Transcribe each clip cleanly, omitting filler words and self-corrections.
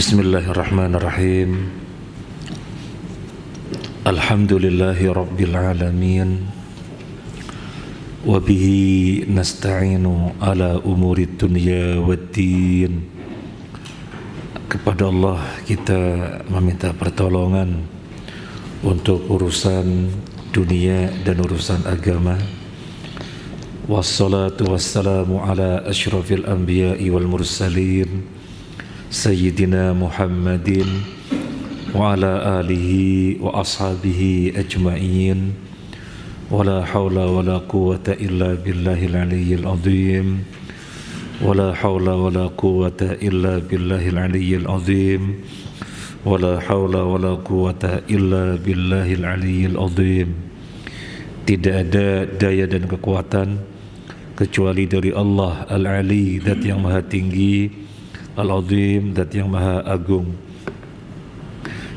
Bismillahirrahmanirrahim. Alhamdulillahi rabbil alamin. Wa bihi nasta'inu ala umuri dunya waddin. Kepada Allah kita meminta pertolongan untuk urusan dunia dan urusan agama. Wassalatu wassalamu ala asyrafil anbiya'i wal mursalin Sayyidina Muhammadin wa ala alihi wa ashabihi ajma'in. Wa la hawla wa la quwwata illa billahil aliyyil azim. Wa la hawla wa la quwwata illa billahil aliyyil azim. Wa la hawla wa la quwwata illa billahil aliyyil azim. Tidak ada daya dan kekuatan kecuali dari Allah Al-Ali, Zat yang maha tinggi, Al-Azim, Zat yang maha agung.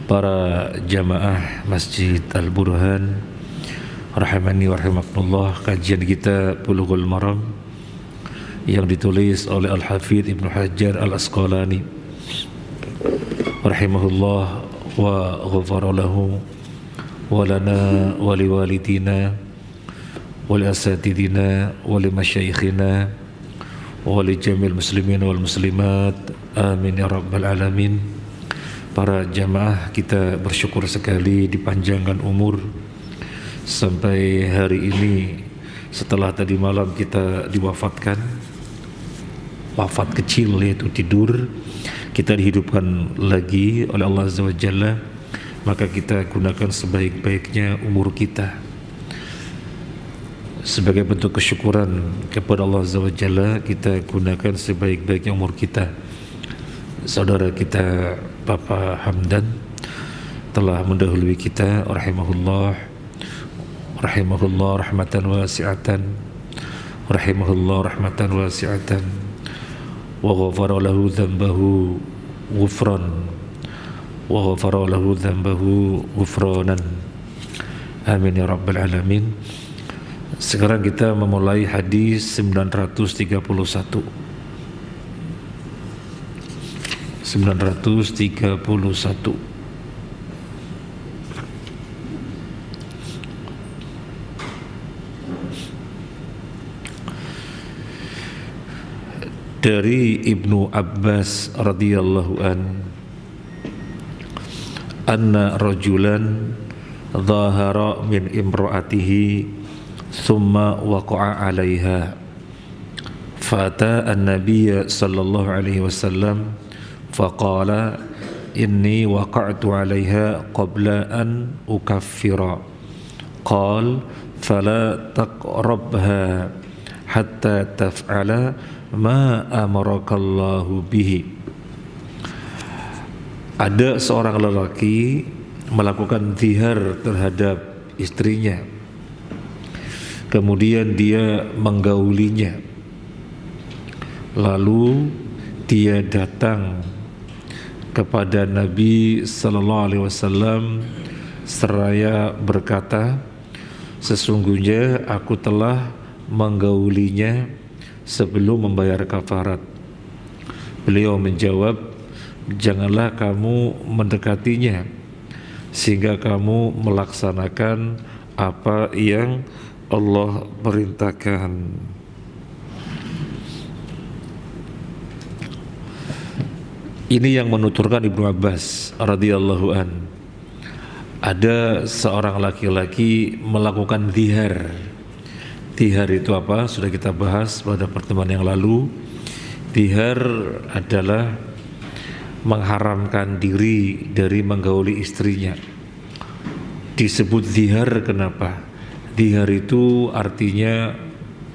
Para jamaah Masjid Al-Burhan rahimani wa rahimakumullah, kajian kita Bulughul Maram yang ditulis oleh Al-Hafidz Ibnu Hajar Al-Asqalani rahimahullah wa ghafara lahu wa lana wa liwalidina wa li asatidina wa li masyayikhina wa li jamil muslimin wal muslimat, amin ya rabbal alamin. Para jamaah, kita bersyukur sekali dipanjangkan umur sampai hari ini. Setelah tadi malam kita diwafatkan, wafat kecil yaitu tidur, kita dihidupkan lagi oleh Allah Azza wa Jalla. Maka kita gunakan sebaik-baiknya umur kita sebagai bentuk kesyukuran kepada Allah Azza wa Jalla. Kita gunakan sebaik-baiknya umur kita. Saudara kita Bapak Hamdan telah mendahului kita rahimahullah rahmatan wasi'atan, rahimahullah rahmatan wasi'atan, wa ghafara lahu dhanbahu ghufran, wa ghafara lahu dhanbahu ghufranan, amin ya rabbal alamin. Sekarang kita memulai hadis 931 dari Ibnu Abbas radhiyallahu an, anna rajulan dhahara min imra'atihi thumma waqa'a 'alaiha fata an-nabiy sallallahu alaihi wasallam faqala inni waqa'tu 'alaiha qabla an ukaffira. Qala fala taqrabha hatta taf'ala ma amarakallahu bihi. Ada seorang lelaki melakukan zihar terhadap istrinya, kemudian dia menggaulinya, lalu dia datang kepada Nabi sallallahu alaihi wasallam seraya berkata, sesungguhnya aku telah menggaulinya sebelum membayar kafarat. Beliau menjawab, janganlah kamu mendekatinya sehingga kamu melaksanakan apa yang Allah perintahkan. Ini yang menuturkan Ibnu Abbas radhiyallahu an. Ada seorang laki-laki melakukan zihar. Zihar itu apa? Sudah kita bahas pada pertemuan yang lalu. Zihar adalah mengharamkan diri dari menggauli istrinya. Disebut zihar kenapa? Zihar itu artinya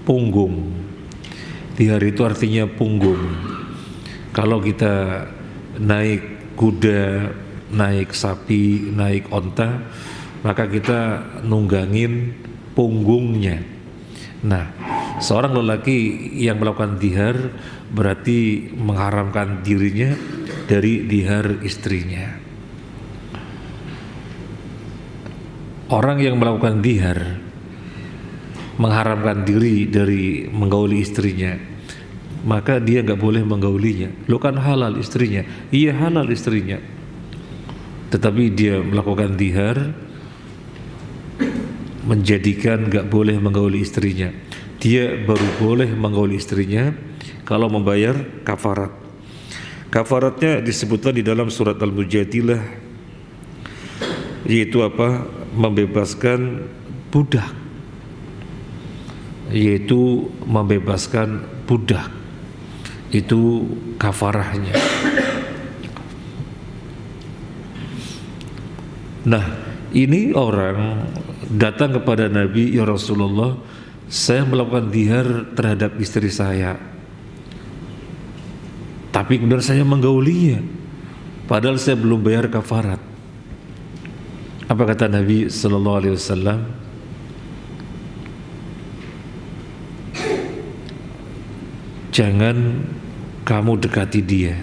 punggung. Zihar itu artinya punggung. Kalau kita naik kuda, naik sapi, naik onta, maka kita nunggangin punggungnya. Nah, seorang lelaki yang melakukan zihar berarti mengharamkan dirinya dari zihar istrinya. Orang yang melakukan zihar mengharamkan diri dari menggauli istrinya, maka dia nggak boleh menggaulinya. Lo kan halal istrinya, iya halal istrinya, tetapi dia melakukan dihar, menjadikan nggak boleh menggauli istrinya. Dia baru boleh menggauli istrinya kalau membayar kafarat. Kafaratnya disebutkan di dalam surat Al-Mujadilah, yaitu apa? Membebaskan budak, yaitu membebaskan budak, itu kafarahnya. Nah, ini orang datang kepada Nabi, ya Rasulullah, saya melakukan dihar terhadap istri saya, tapi kemudian saya menggaulinya padahal saya belum bayar kafarat. Apa kata Nabi sallallahu alaihi wasallam? Jangan kamu dekati dia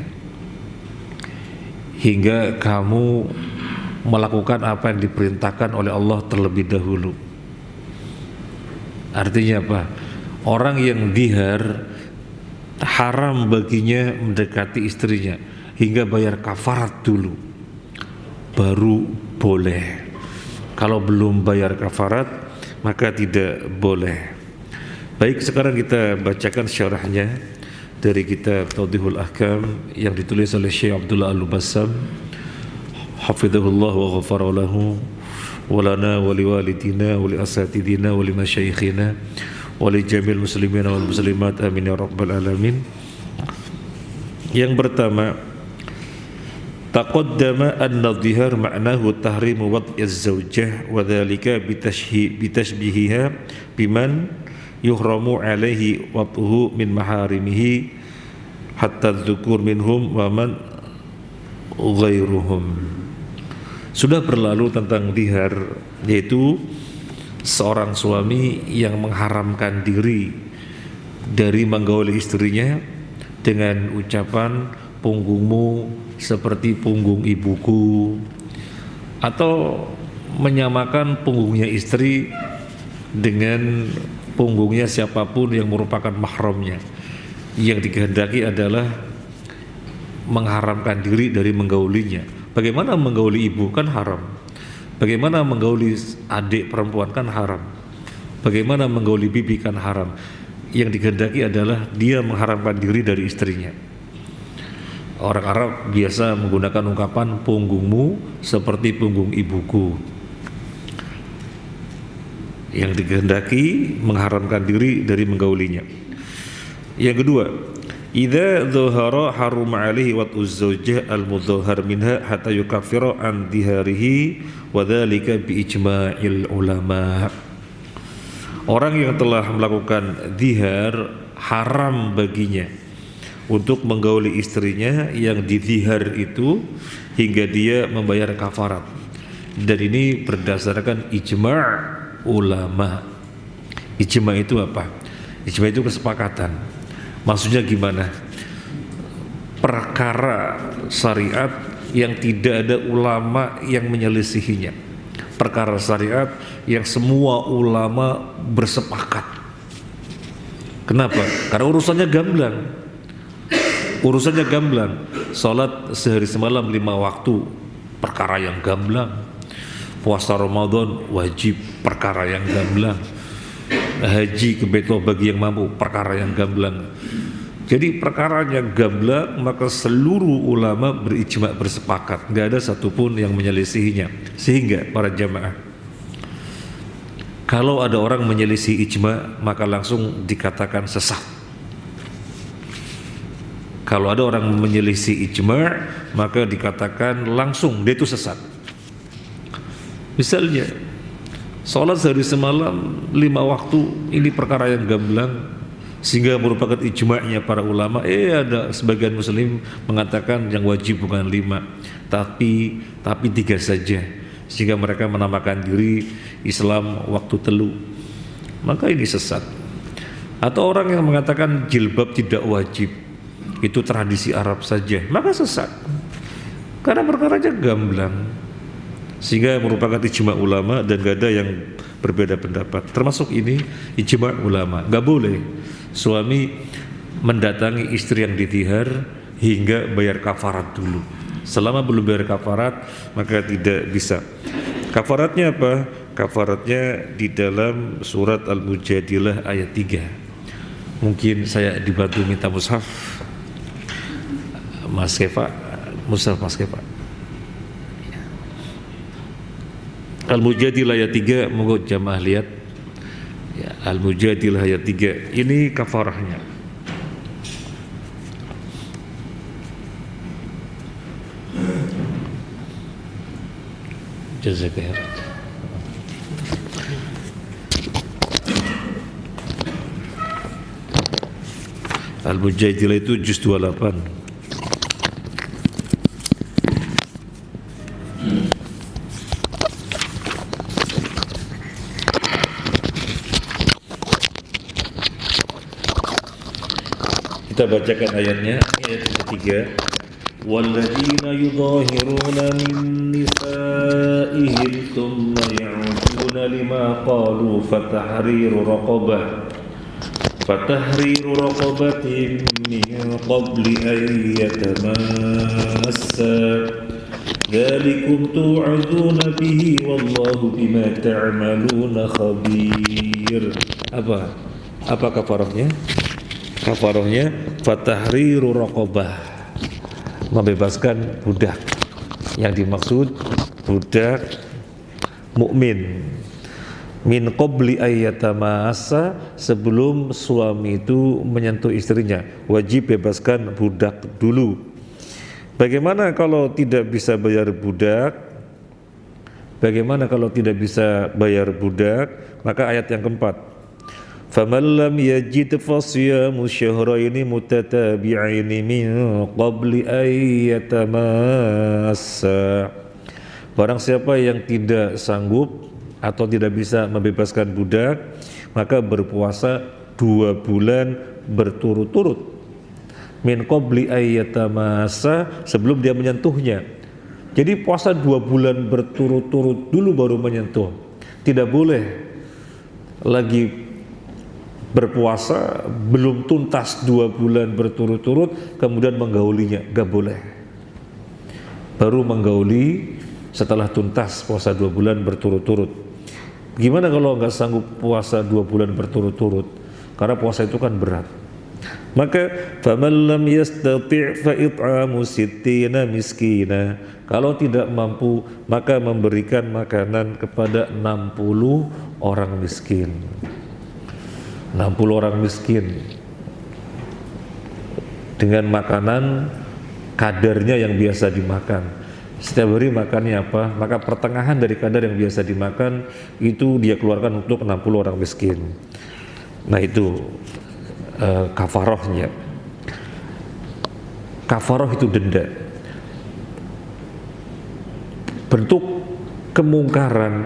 hingga kamu melakukan apa yang diperintahkan oleh Allah terlebih dahulu. Artinya apa? Orang yang dihar haram baginya mendekati istrinya hingga bayar kafarat dulu, baru boleh. Kalau belum bayar kafarat maka tidak boleh. Baik, sekarang kita bacakan syarahnya dari kitab Tawdihul Ahkam yang ditulis oleh Syekh Abdullah Al-Bassam hafizahullah wa ghafara lahu wa lana wa liwalidina wa li asatidina wa li masyayikhina wa li jamil muslimina wal muslimat amin ya rabbal alamin. Yang pertama, taqaddama anna dhihar ma'nahu tahrimu wad'iz zawjah wa dhalika bitashbihiha biman yuhramu alaihi wad'uhu min maharimihi hatta dhukur minhum wa man ghairuhum. Sudah berlalu tentang dihar, yaitu seorang suami yang mengharamkan diri dari menggauli istrinya dengan ucapan punggungmu seperti punggung ibuku, atau menyamakan punggungnya istri dengan punggungnya siapapun yang merupakan mahramnya. Yang dikehendaki adalah mengharamkan diri dari menggaulinya. Bagaimana menggauli ibu? Kan haram. Bagaimana menggauli adik perempuan? Kan haram. Bagaimana menggauli bibi? Kan haram. Yang dikehendaki adalah dia mengharamkan diri dari istrinya. Orang Arab biasa menggunakan ungkapan punggungmu seperti punggung ibuku. Yang dikehendaki mengharamkan diri dari menggaulinya. Yang kedua, idza dhahara harum alaihi wat'uz zawjah al-mudhahhar minha hatta yukaffira an diharihi wa dzalika bi ijma'il ulama. Orang yang telah melakukan dihar haram baginya untuk menggauli istrinya yang didihar itu hingga dia membayar kafarat. Dan ini berdasarkan ijma' ulama. Ijma' itu apa? Ijma' itu kesepakatan. Maksudnya gimana? Perkara syariat yang tidak ada ulama yang menyelisihinya. Perkara syariat yang semua ulama bersepakat. Kenapa? Karena urusannya gamblang. Urusannya gamblang. Salat sehari semalam 5 waktu, perkara yang gamblang. Puasa Ramadan wajib, perkara yang gamblang. Haji ke Baitullah bagi yang mampu, perkara yang gamblang. Jadi perkara yang gamblang, maka seluruh ulama berijma' bersepakat, tidak ada satupun yang menyelisihinya. Sehingga para jamaah, kalau ada orang menyelisih ijma' maka langsung dikatakan sesat. Kalau ada orang menyelisih ijma' maka dikatakan langsung dia itu sesat. Misalnya sholat sehari semalam 5 waktu, ini perkara yang gamblang sehingga merupakan ijma'nya para ulama. Ada sebagian muslim mengatakan yang wajib bukan 5 tapi 3 saja, sehingga mereka menamakan diri Islam waktu telu. Maka ini sesat. Atau orang yang mengatakan jilbab tidak wajib, itu tradisi Arab saja, maka sesat. Karena perkaranya gamblang, sehingga merupakan ijma' ulama dan gak ada yang berbeda pendapat. Termasuk ini ijma' ulama, gak boleh suami mendatangi istri yang ditihar hingga bayar kafarat dulu. Selama belum bayar kafarat maka tidak bisa. Kafaratnya apa? Kafaratnya di dalam surat Al-Mujadilah ayat 3. Mungkin saya dibantu minta mushaf Mas Kefa, mushaf Mas Kefa. Al-Mujadilah ayat 3, monggo jamaah lihat. Ya, Al-Mujadilah ayat 3. Ini kafarahnya. Jazakallah. Al-Mujadilah itu juz 28. Kita bacakan ayatnya, ayat ketiga. Walladzina yudhahiruna min nisa'ihim thumma ya'uduna lima qalu fatahriru raqabatin min qabli an yatamassa dzalikum tu'adzuna bihi wallahu bima ta'maluna khabir. Apa kafarahnya? Kafarahnya fatahriru raqabah, membebaskan budak. Yang dimaksud budak mukmin. Min qabli ayyatamasa, sebelum suami itu menyentuh istrinya, wajib bebaskan budak dulu. Bagaimana kalau tidak bisa bayar budak? Bagaimana kalau tidak bisa bayar budak? Maka ayat yang keempat, faman lam yajid fasiyamu syahraini mutatabi'aini min qabli ayyatamasa. Barang siapa yang tidak sanggup atau tidak bisa membebaskan budak, maka berpuasa 2 bulan berturut-turut. Min qabli ayyatamasa, sebelum dia menyentuhnya. Jadi puasa 2 bulan berturut-turut dulu baru menyentuh. Tidak boleh lagi berpuasa belum tuntas 2 bulan berturut-turut kemudian menggaulinya, gak boleh. Baru menggauli setelah tuntas puasa 2 bulan berturut-turut. Gimana kalau nggak sanggup puasa 2 bulan berturut-turut? Karena puasa itu kan berat. Maka faman lam yastati' fa it'amu sittina miskina. Kalau tidak mampu maka memberikan makanan kepada 60 orang miskin. 60 orang miskin dengan makanan kadarnya yang biasa dimakan. Setiap hari makannya apa? Maka pertengahan dari kadar yang biasa dimakan itu dia keluarkan untuk 60 orang miskin. Nah itu kafarohnya. Kafaroh itu denda. Bentuk kemungkaran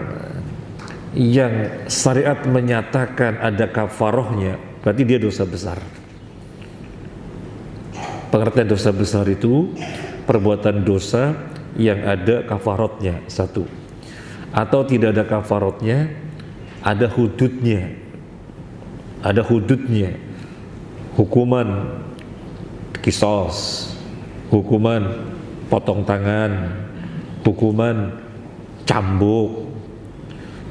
yang syariat menyatakan ada kafarohnya, berarti dia dosa besar. Pengertian dosa besar itu perbuatan dosa yang ada kafarotnya, satu, atau tidak ada kafarotnya, ada hududnya, hukuman kisos, hukuman potong tangan, hukuman cambuk,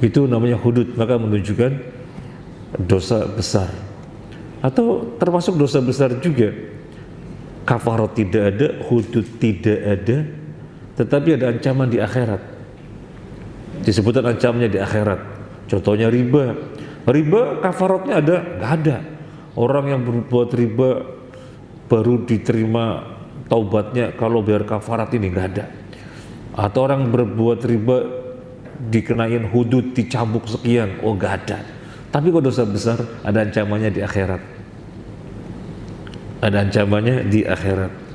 itu namanya hudud, maka menunjukkan dosa besar. Atau termasuk dosa besar juga, kafarot tidak ada, hudud tidak ada, tetapi ada ancaman di akhirat. Disebutkan ancamannya di akhirat. Contohnya riba. Riba kafaratnya ada? Nggak ada. Orang yang berbuat riba baru diterima taubatnya kalau bayar kafarat ini, nggak ada. Atau orang berbuat riba dikenain hudud, dicambuk sekian, oh nggak ada. Tapi kalau dosa besar ada ancamannya di akhirat. Ada ancamannya di akhirat.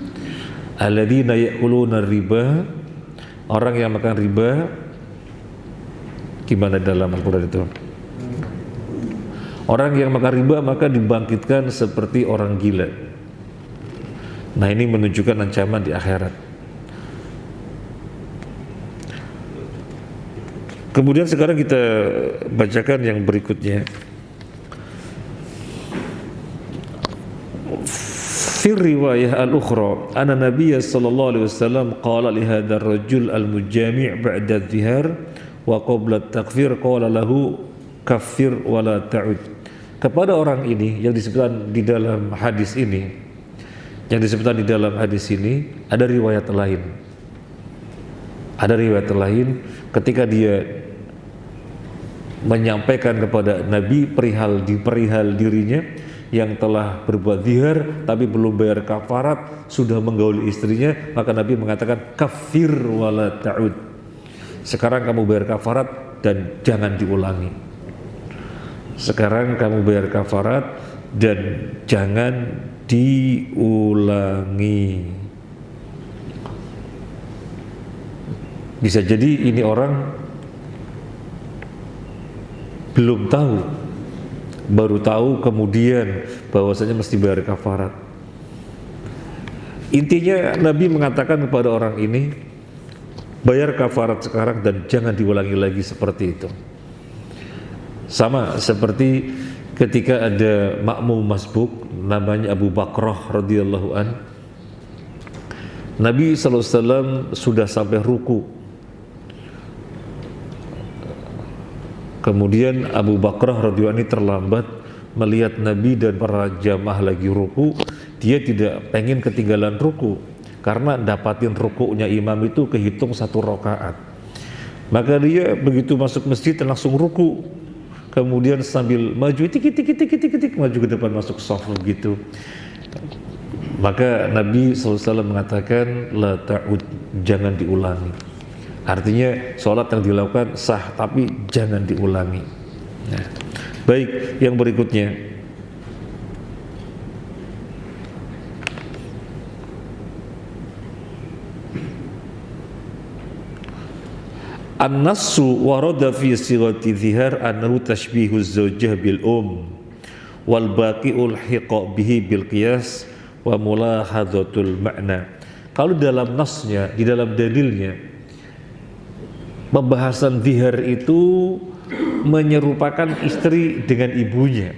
Alladzina ya'kuluna riba, orang yang makan riba, gimana dalam Al-Quran itu? Orang yang makan riba maka dibangkitkan seperti orang gila. Nah ini menunjukkan ancaman di akhirat. Kemudian sekarang kita bacakan yang berikutnya. fi riwayah al-ukhra anna Nabiy sallallahu alaihi wasallam qala li hadzal rajul al-mujami' ba'da adh-dhihar wa qabla at-takfir qala lahu kaffir wa la ta'ud. Kepada orang ini yang disebutkan di dalam hadis ini, ada riwayat lain. Ada riwayat lain ketika dia menyampaikan kepada Nabi perihal dirinya yang telah berbuat zihar tapi belum bayar kafarat, sudah menggauli istrinya, maka Nabi mengatakan kafir wala ta'ud. Sekarang kamu bayar kafarat dan jangan diulangi. Sekarang kamu bayar kafarat dan jangan diulangi. Bisa jadi ini orang belum tahu, baru tahu kemudian bahwasanya mesti bayar kafarat. Intinya Nabi mengatakan kepada orang ini, bayar kafarat sekarang dan jangan diulangi lagi seperti itu. Sama seperti ketika ada makmum masbuk namanya Abu Bakrah radhiyallahu an. Nabi SAW sudah sampai ruku. Kemudian Abu Bakrah radhiyallahu anhu terlambat melihat Nabi dan para jamaah lagi ruku. Dia tidak pengen ketinggalan ruku karena dapatin rukunya imam itu kehitung 1 rakaat. Maka dia begitu masuk masjid langsung ruku. Kemudian sambil maju tik maju ke depan masuk shaf gitu. Maka Nabi SAW mengatakan la ta'ud, jangan diulangi. Artinya sholat yang dilakukan sah tapi jangan diulangi. Nah, baik, yang berikutnya an-nassu warada fi sighati dhihar annahu tashbihu az-zawjah bil wal baqi'ul hiqa bihi bil qiyas wa mulahadzatul ma'na. Kalau dalam nasnya, di dalam dalilnya, pembahasan zihar itu menyerupakan istri dengan ibunya.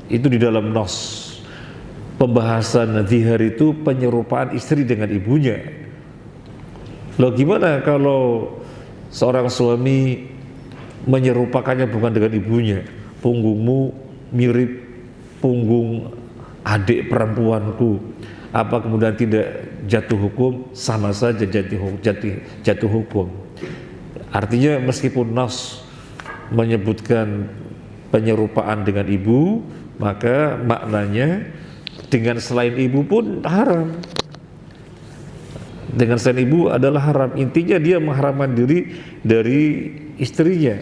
Itu di dalam nas. Pembahasan zihar itu penyerupaan istri dengan ibunya. Loh, gimana kalau seorang suami menyerupakannya bukan dengan ibunya? Punggungmu mirip punggung adik perempuanku. Apa kemudian tidak jatuh hukum? Sama saja jatuh hukum. Artinya meskipun nas menyebutkan penyerupaan dengan ibu, maka maknanya dengan selain ibu pun haram. Dengan selain ibu adalah haram. Intinya dia mengharamkan diri dari istrinya.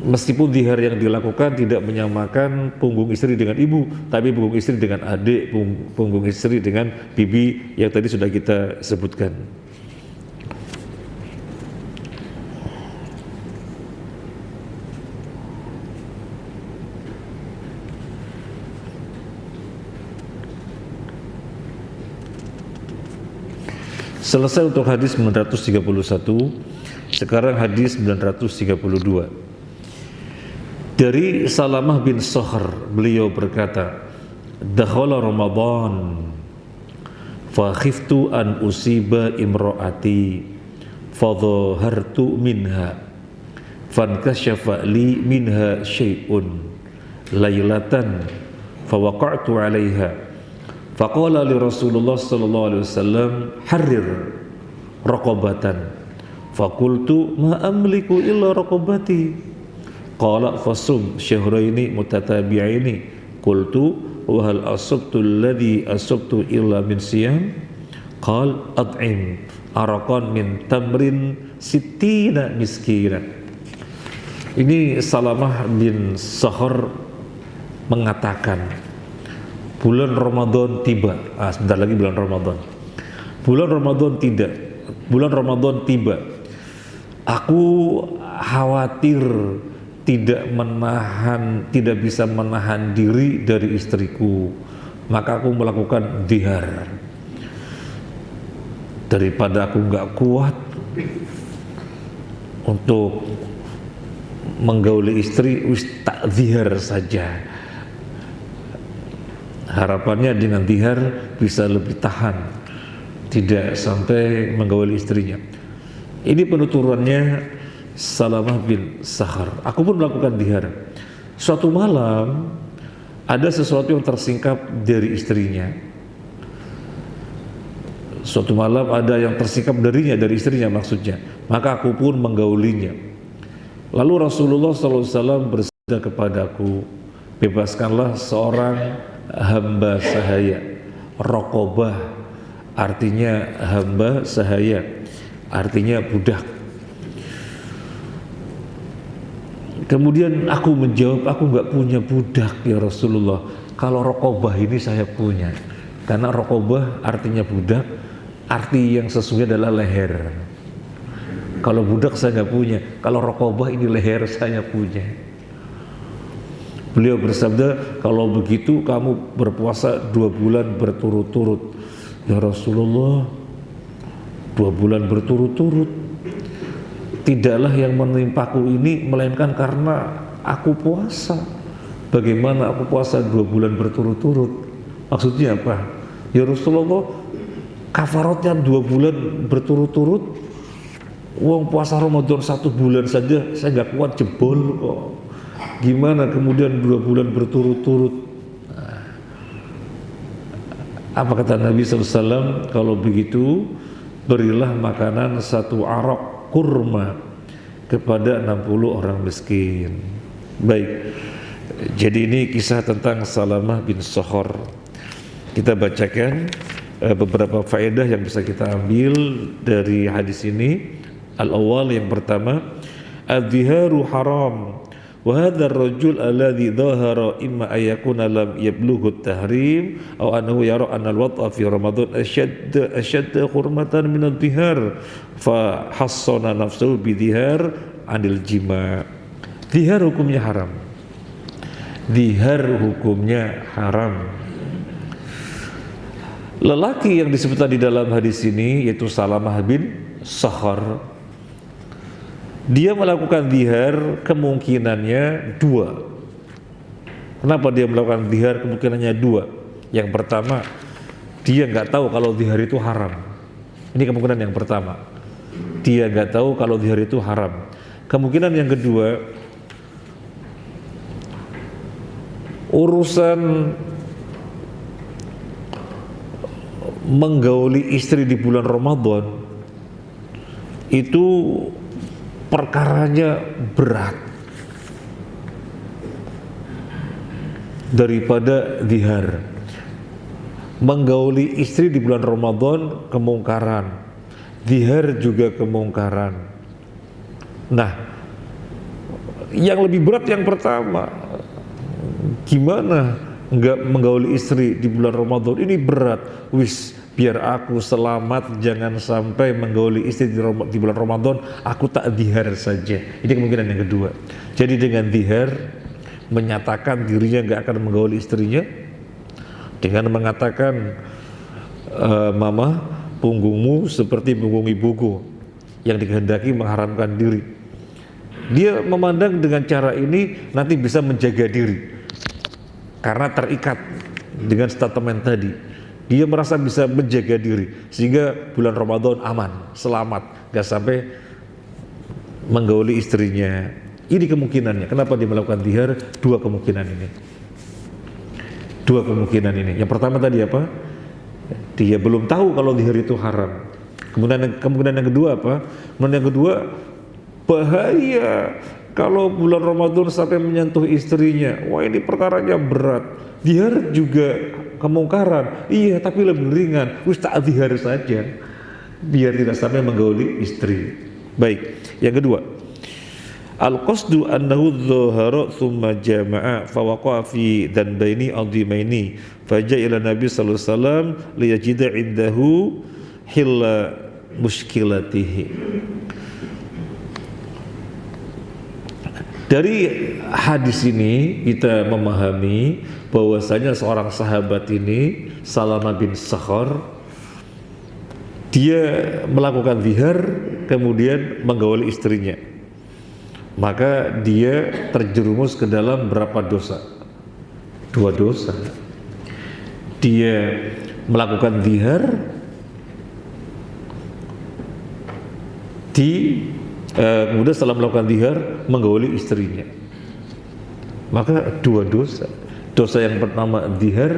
Meskipun zihar yang dilakukan tidak menyamakan punggung istri dengan ibu, tapi punggung istri dengan adik, punggung istri dengan bibi yang tadi sudah kita sebutkan. Selesai untuk hadis 931. Sekarang hadis 932. Dari Salamah bin Sakhr, beliau berkata, dakhala Ramadan fa khiftu an usiba imraati fa dhahartu minha fankashafa li minha syai'un lailatan fa waqa'tu 'alaiha faqala li Rasulullah sallallahu alaihi wasallam harrir raqabatan faqultu ma amliku illa raqabati qala fasum syahraini mutatabi'aini qultu wa hal asabtu alladhi asabtu illa min siyam qal at'im araqan min tamrin sittina miskina. Ini Salamah bin Sakhr mengatakan, bulan Ramadan tiba. Sebentar lagi bulan Ramadan. Bulan Ramadan tiba. Aku khawatir tidak bisa menahan diri dari istriku, maka aku melakukan zihar. Daripada aku nggak kuat untuk menggauli istri, tak zihar saja. Harapannya dengan zihar bisa lebih tahan, tidak sampai menggauli istrinya. Ini penuturannya Salamah bin Sakhar. Aku pun melakukan zihar. Suatu malam ada sesuatu yang tersingkap dari istrinya. Suatu malam ada yang tersingkap darinya, dari istrinya maksudnya. Maka aku pun menggaulinya. Lalu Rasulullah SAW bersabda kepadaku, bebaskanlah seorang hamba sahaya. Raqabah artinya hamba sahaya, artinya budak. Kemudian aku menjawab, aku nggak punya budak ya Rasulullah. Kalau raqabah ini saya punya. Karena raqabah artinya budak, arti yang sesungguhnya adalah leher. Kalau budak saya nggak punya, kalau raqabah ini leher saya punya. Beliau bersabda, kalau begitu kamu berpuasa 2 bulan berturut-turut. Ya Rasulullah, 2 bulan berturut-turut, tidaklah yang menimpaku ini melainkan karena aku puasa. Bagaimana aku puasa 2 bulan berturut-turut? Maksudnya apa? Ya Rasulullah, kafaratnya 2 bulan berturut-turut. Uang puasa Ramadan 1 bulan saja saya nggak kuat, jebol kok. Gimana kemudian 2 bulan berturut-turut? Apa kata Nabi SAW? Kalau begitu berilah makanan 1 arak kurma kepada 60 orang miskin. Baik, jadi ini kisah tentang Salamah bin Sakhar. Kita bacakan beberapa faedah yang bisa kita ambil dari hadis ini. Al-awwal, yang pertama, adh-dhiharu haram wa hadha ar-rajul alladhi dhahara imma ayakuna lam yablughu at-tahrim aw annahu yara anna al-wad'a fi ramadan ashadda hurmatan min adh-dhihar fa hassana nafsuhu bidhihar anil jima'. Dhihar hukumnya haram. Dhihar hukumnya haram. Lelaki yang disebutkan di dalam hadis ini yaitu Salamah bin Sakhar, dia melakukan dhihar kemungkinannya 2. Kenapa dia melakukan dhihar? Kemungkinannya 2. Yang pertama, dia nggak tahu kalau dhihar itu haram. Ini kemungkinan yang pertama. Dia nggak tahu kalau dhihar itu haram. Kemungkinan yang kedua, urusan menggauli istri di bulan Ramadan itu perkaranya berat daripada dhihar. Menggauli istri di bulan Ramadan kemungkaran, dhihar juga kemungkaran. Nah, yang lebih berat yang pertama. Gimana nggak menggauli istri di bulan Ramadan? Ini berat. Wis, biar aku selamat, jangan sampai menggauli istri di bulan Ramadan, aku tak dhihar saja. Ini kemungkinan yang kedua. Jadi dengan dhihar menyatakan dirinya nggak akan menggauli istrinya, dengan mengatakan mama, punggungmu seperti punggung ibuku, yang dikehendaki mengharamkan diri. Dia memandang dengan cara ini nanti bisa menjaga diri karena terikat dengan statement tadi. Dia merasa bisa menjaga diri sehingga bulan Ramadan aman, selamat, gak sampai menggauli istrinya. Ini kemungkinannya. Kenapa dia melakukan dhihar? 2 kemungkinan ini. 2 kemungkinan ini. Yang pertama tadi apa? Dia belum tahu kalau dhihar itu haram. Kemungkinan yang kedua apa? Kemungkinan yang kedua, bahaya kalau bulan Ramadan sampai menyentuh istrinya. Wah, ini perkaranya berat. Dhihar juga kemungkaran, iya, tapi lebih ringan. Wis tak dhihar saja, biar tidak sampai menggauli istri. Baik, yang kedua, al-qasdu annahu dhahara thumma jama'a fawaqa'a fi dhanbaini adhimaini faja'a ila Nabi sallallahu alaihi wasallam liyajida indahu hilla muskilatihi. Dari hadis ini kita memahami bahwasanya seorang sahabat ini, Salamah bin Sakhar, dia melakukan dhihar kemudian menggauli istrinya. Maka dia terjerumus ke dalam berapa dosa? 2 dosa. dia melakukan zihar kemudian setelah melakukan zihar menggauli istrinya, maka dua dosa. Dosa yang pertama zihar,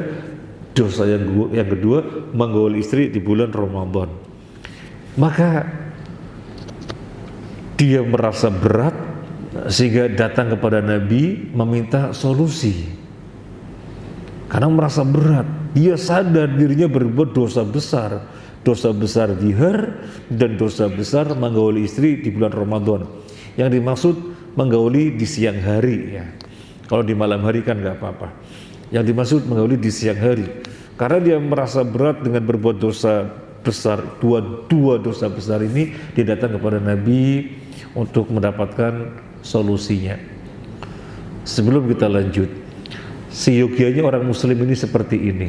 dosa yang kedua menggauli istri di bulan Ramadan. Maka dia merasa berat sehingga datang kepada Nabi meminta solusi. Karena merasa berat, dia sadar dirinya berbuat dosa besar zihar dan dosa besar menggauli istri di bulan Ramadan. Yang dimaksud menggauli di siang hari ya. Kalau di malam hari kan nggak apa-apa. Yang dimaksud menggauli di siang hari, karena dia merasa berat dengan berbuat dosa besar, dua dosa besar ini. Dia datang kepada Nabi untuk mendapatkan solusinya. Sebelum kita lanjut, seyogianya orang muslim ini seperti ini.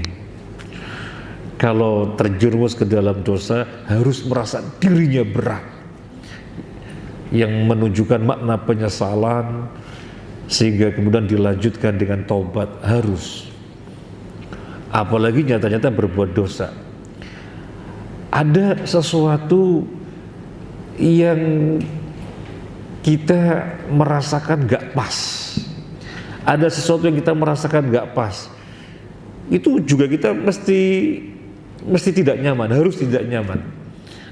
Kalau terjerumus ke dalam dosa harus merasa dirinya berat, yang menunjukkan makna penyesalan, sehingga kemudian dilanjutkan dengan taubat. Harus, apalagi nyata-nyata berbuat dosa. Ada sesuatu yang kita merasakan gak pas, ada sesuatu yang kita merasakan gak pas, itu juga kita mesti tidak nyaman, harus tidak nyaman.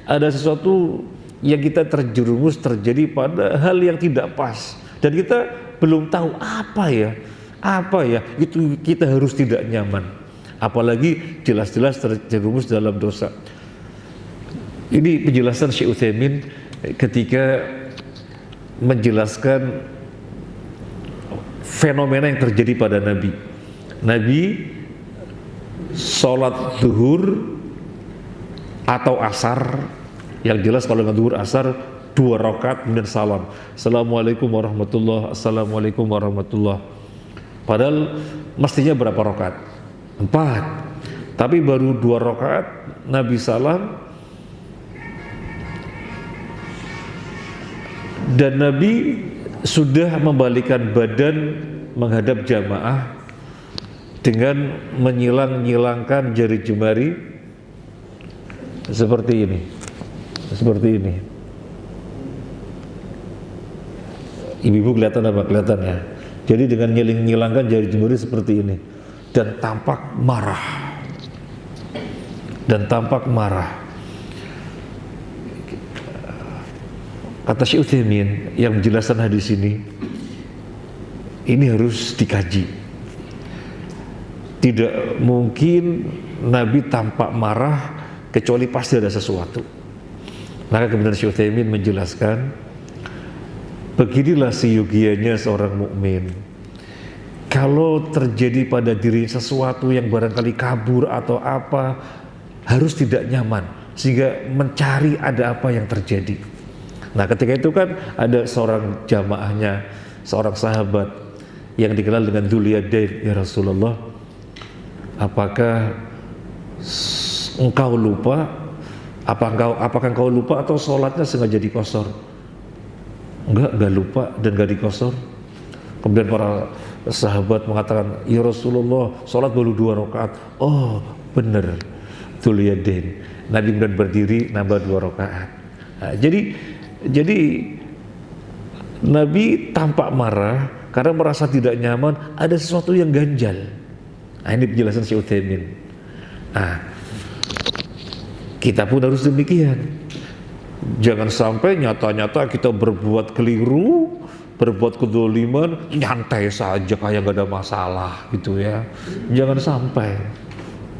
Ada sesuatu yang kita terjerumus terjadi pada hal yang tidak pas dan kita belum tahu apa ya, itu kita harus tidak nyaman. Apalagi jelas-jelas terjerumus dalam dosa. Ini penjelasan Syekh Utsaimin ketika menjelaskan fenomena yang terjadi pada Nabi. Nabi sholat zuhur atau asar, yang jelas kalau dengan zuhur asar 2 rakaat kemudian salam, assalamualaikum warahmatullah, assalamualaikum warahmatullah. Padahal mestinya berapa rakaat? 4, tapi baru 2 rakaat Nabi salam, dan Nabi sudah membalikkan badan menghadap jamaah dengan menyilang-nyilangkan jari jemari seperti ini. Ibu-ibu kelihatan apa? Kelihatan ya. Jadi dengan nyilang-nyilangkan jari jemari seperti ini dan tampak marah. Kata Syekh Utsaimin yang menjelaskan hadis ini harus dikaji. Tidak mungkin Nabi tampak marah kecuali pasti ada sesuatu. Maka kemudian Syekh Utsaimin menjelaskan, beginilah seyogianya seorang mukmin. Kalau terjadi pada diri sesuatu yang barangkali kabur atau apa, harus tidak nyaman sehingga mencari ada apa yang terjadi. Nah, ketika itu kan ada seorang jamaahnya, seorang sahabat yang dikenal dengan Dzuliyadain, ya Rasulullah, apakah engkau lupa? Apakah engkau lupa atau sholatnya sengaja dikosor? Enggak lupa dan enggak dikosor. Kemudian para sahabat mengatakan, ya Rasulullah, sholat baru 2 rakaat. Oh benar, Dzuliyadain. Nabi kemudian berdiri nambah 2 rakaat. Nah, jadi Nabi tampak marah karena merasa tidak nyaman, ada sesuatu yang ganjal. Nah, ini penjelasan Syekh Utsaimin. Nah, kita pun harus demikian. Jangan sampai nyata-nyata kita berbuat keliru, berbuat kedzaliman, nyantai saja kayak gak ada masalah gitu ya. Jangan sampai.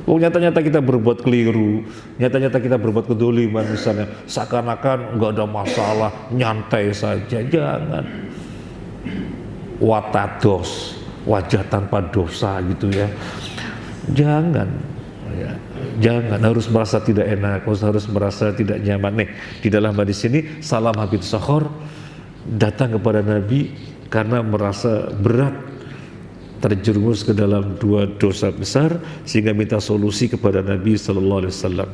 Nyata-nyata kita berbuat keliru, nyata-nyata kita berbuat kedzaliman misalnya, seakan-akan nggak ada masalah, nyantai saja. Jangan. Watados, wajah tanpa dosa gitu ya. Jangan. Jangan, harus merasa tidak enak, harus merasa tidak nyaman. Nih, di dalam hadis ini Salam bin Sakhar datang kepada Nabi karena merasa berat terjerumus ke dalam 2 dosa besar sehingga minta solusi kepada Nabi sallallahu alaihi wasallam.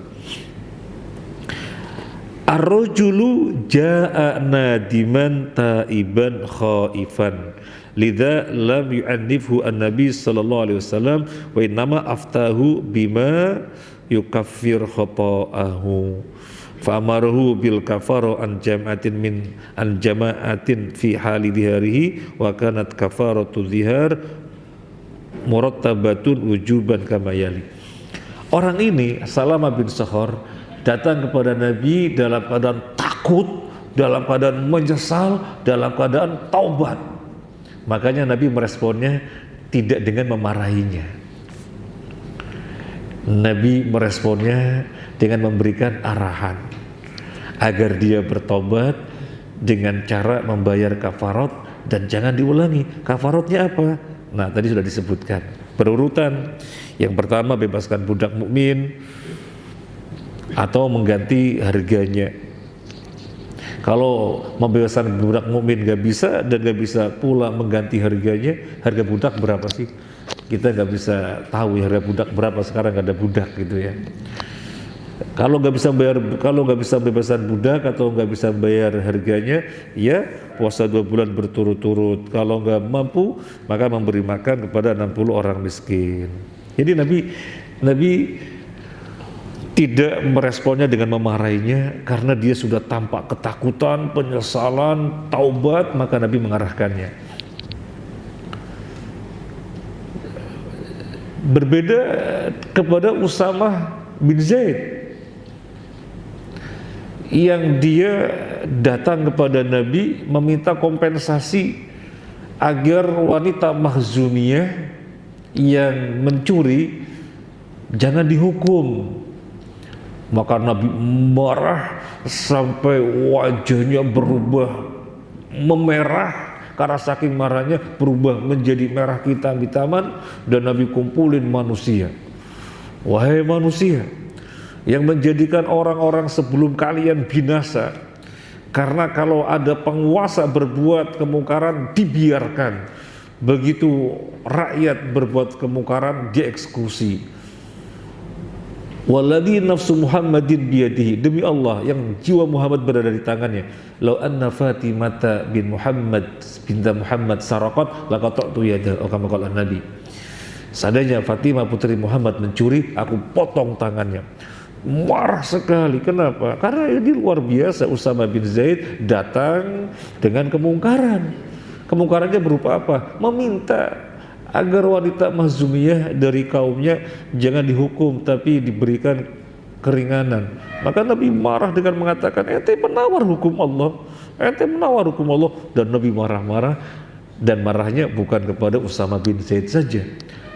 Ar-rajulu jaa'a nadiman taiban khaifan lidza lam yu'annifhu an-nabi sallallahu alaihi wasallam wa innama aftahu bima yukaffir khata'ahu fa amarahu bil kafara an jama'atin fi hali dhiharihi wa kanat kafaratu dhihar murattabatun wujuban kama yali. Orang ini Salamah bin Sakhar datang kepada Nabi dalam keadaan takut, dalam keadaan menyesal, dalam keadaan taubat. Makanya Nabi meresponnya tidak dengan memarahinya. Nabi meresponnya dengan memberikan arahan agar dia bertobat dengan cara membayar kafarat dan jangan diulangi. Kafaratnya apa? Nah, tadi sudah disebutkan berurutan. Yang pertama, bebaskan budak mukmin atau mengganti harganya. Kalau membebaskan budak mukmin nggak bisa dan nggak bisa pula mengganti harganya, harga budak berapa sih? Kita nggak bisa tahu ya harga budak berapa sekarang, nggak ada budak gitu ya. Kalau nggak bisa bebasan budak atau nggak bisa bayar harganya, ya puasa 2 bulan berturut-turut. Kalau nggak mampu, maka memberi makan kepada 60 orang miskin. Jadi Nabi tidak meresponnya dengan memarahinya karena dia sudah tampak ketakutan, penyesalan, taubat, maka Nabi mengarahkannya. Berbeda kepada Usamah bin Zaid yang dia datang kepada Nabi meminta kompensasi agar wanita Makhzumiyah yang mencuri jangan dihukum. Maka Nabi marah sampai wajahnya berubah memerah karena saking marahnya berubah menjadi merah hitam-hitaman, dan Nabi kumpulin manusia. Wahai manusia yang menjadikan orang-orang sebelum kalian binasa, karena kalau ada penguasa berbuat kemungkaran dibiarkan, begitu rakyat berbuat kemungkaran dieksekusi. Walladzi nafsu Muhammadin biyadihi, demi Allah yang jiwa Muhammad berada di tangannya, lau anna Fatimata bin Muhammad binta Muhammad saraqat laqata'tu yadaha, kama qala Nabi. Seandainya Fatimah putri Muhammad mencuri, aku potong tangannya. Marah sekali. Kenapa? Karena ini luar biasa. Usamah bin Zaid datang dengan kemungkaran. Kemungkarannya berupa apa? Meminta agar wanita Makhzumiyah dari kaumnya jangan dihukum tapi diberikan keringanan. Maka Nabi marah dengan mengatakan, ente menawar hukum Allah, ente menawar hukum Allah. Dan Nabi marah-marah, dan marahnya bukan kepada Usamah bin Zaid saja,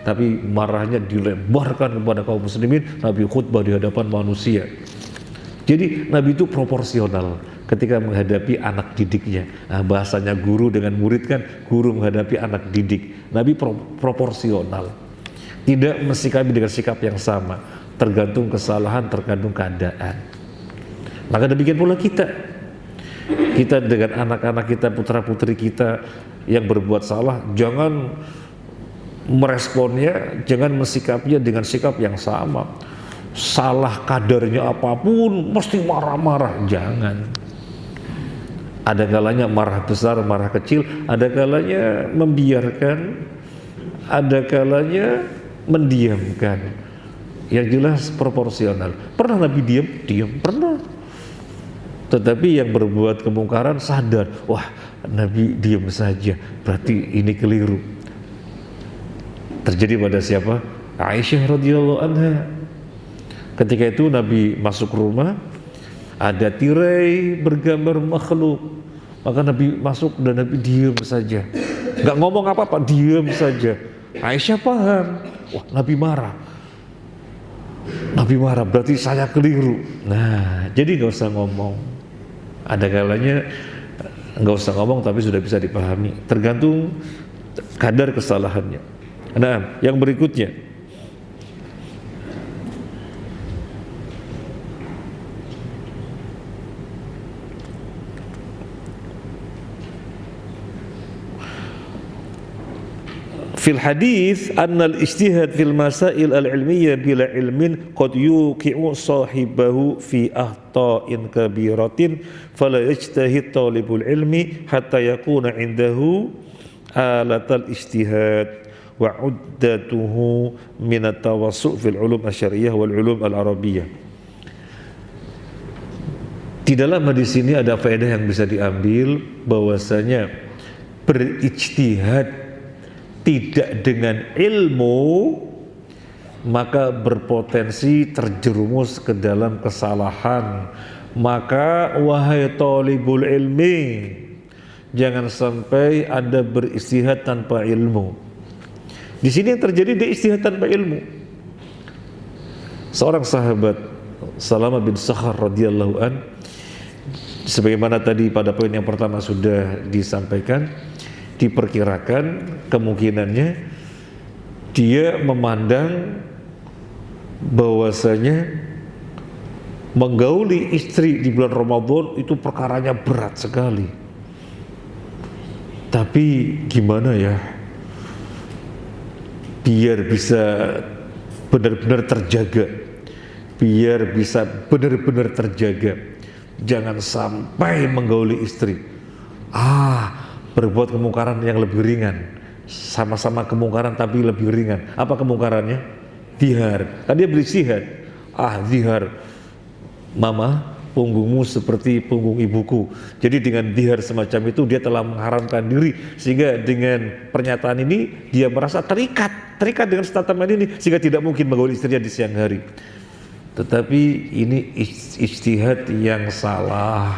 tapi marahnya dilebarkan kepada kaum muslimin. Nabi khutbah di hadapan manusia. Jadi Nabi itu proporsional ketika menghadapi anak didiknya. Nah, bahasanya guru dengan murid kan, guru menghadapi anak didik. Nabi proporsional, tidak mensikapi dengan sikap yang sama, tergantung kesalahan, tergantung keadaan. Maka demikian pula kita dengan anak-anak kita, putra-putri kita yang berbuat salah, jangan meresponnya, jangan mensikapinya dengan sikap yang sama. Salah kadarnya apapun mesti marah-marah, jangan. Ada kalanya marah besar, marah kecil, ada kalanya membiarkan, ada kalanya mendiamkan. Yang jelas proporsional. Pernah Nabi diam? Pernah. Tetapi yang berbuat kemungkaran sadar, wah Nabi diam saja, berarti ini keliru. Terjadi pada siapa? Aisyah radhiyallahu anha. Ketika itu Nabi masuk rumah, ada tirai bergambar makhluk, maka Nabi masuk dan Nabi diam saja, nggak ngomong apa-apa, diam saja. Aisyah paham, wah Nabi marah, berarti saya keliru. Nah, jadi nggak usah ngomong. Ada kalanya nggak usah ngomong tapi sudah bisa dipahami, tergantung kadar kesalahannya. Nah, yang berikutnya, fil hadis anna al-ijtihad fil masail al-ilmiyyah bila ilmin qad yuqi'u sahibahu fi ahta'in kabiratin fala yajtahid talibul ilmi hatta yakuna indahu alatal ijtihad wa uddatuhu min at-tawassu' fil ulum asy-syar'iyyah wal ulum al-arabiyyah. Di dalam hadis ini ada faedah yang bisa diambil, bahwasanya berijtihad tidak dengan ilmu maka berpotensi terjerumus ke dalam kesalahan. Maka wahai talibul ilmi, jangan sampai Anda berijtihad tanpa ilmu. Di sini yang terjadi dia ijtihad tanpa ilmu. Seorang sahabat Salamah bin Sakhar radhiyallahu an, sebagaimana tadi pada poin yang pertama sudah disampaikan, diperkirakan kemungkinannya dia memandang bahwasanya menggauli istri di bulan Ramadan itu perkaranya berat sekali. Tapi gimana ya, biar bisa benar-benar terjaga, biar bisa benar-benar terjaga, jangan sampai menggauli istri. Berbuat kemungkaran yang lebih ringan, sama-sama kemungkaran tapi lebih ringan. Apa kemungkarannya? Dihar. Tadi dia beristihad. Dihar, mama, punggungmu seperti punggung ibuku. Jadi dengan dihar semacam itu dia telah mengharamkan diri, sehingga dengan pernyataan ini dia merasa terikat dengan statement ini, sehingga tidak mungkin menggauli istrinya di siang hari. Tetapi ini ijtihad yang salah.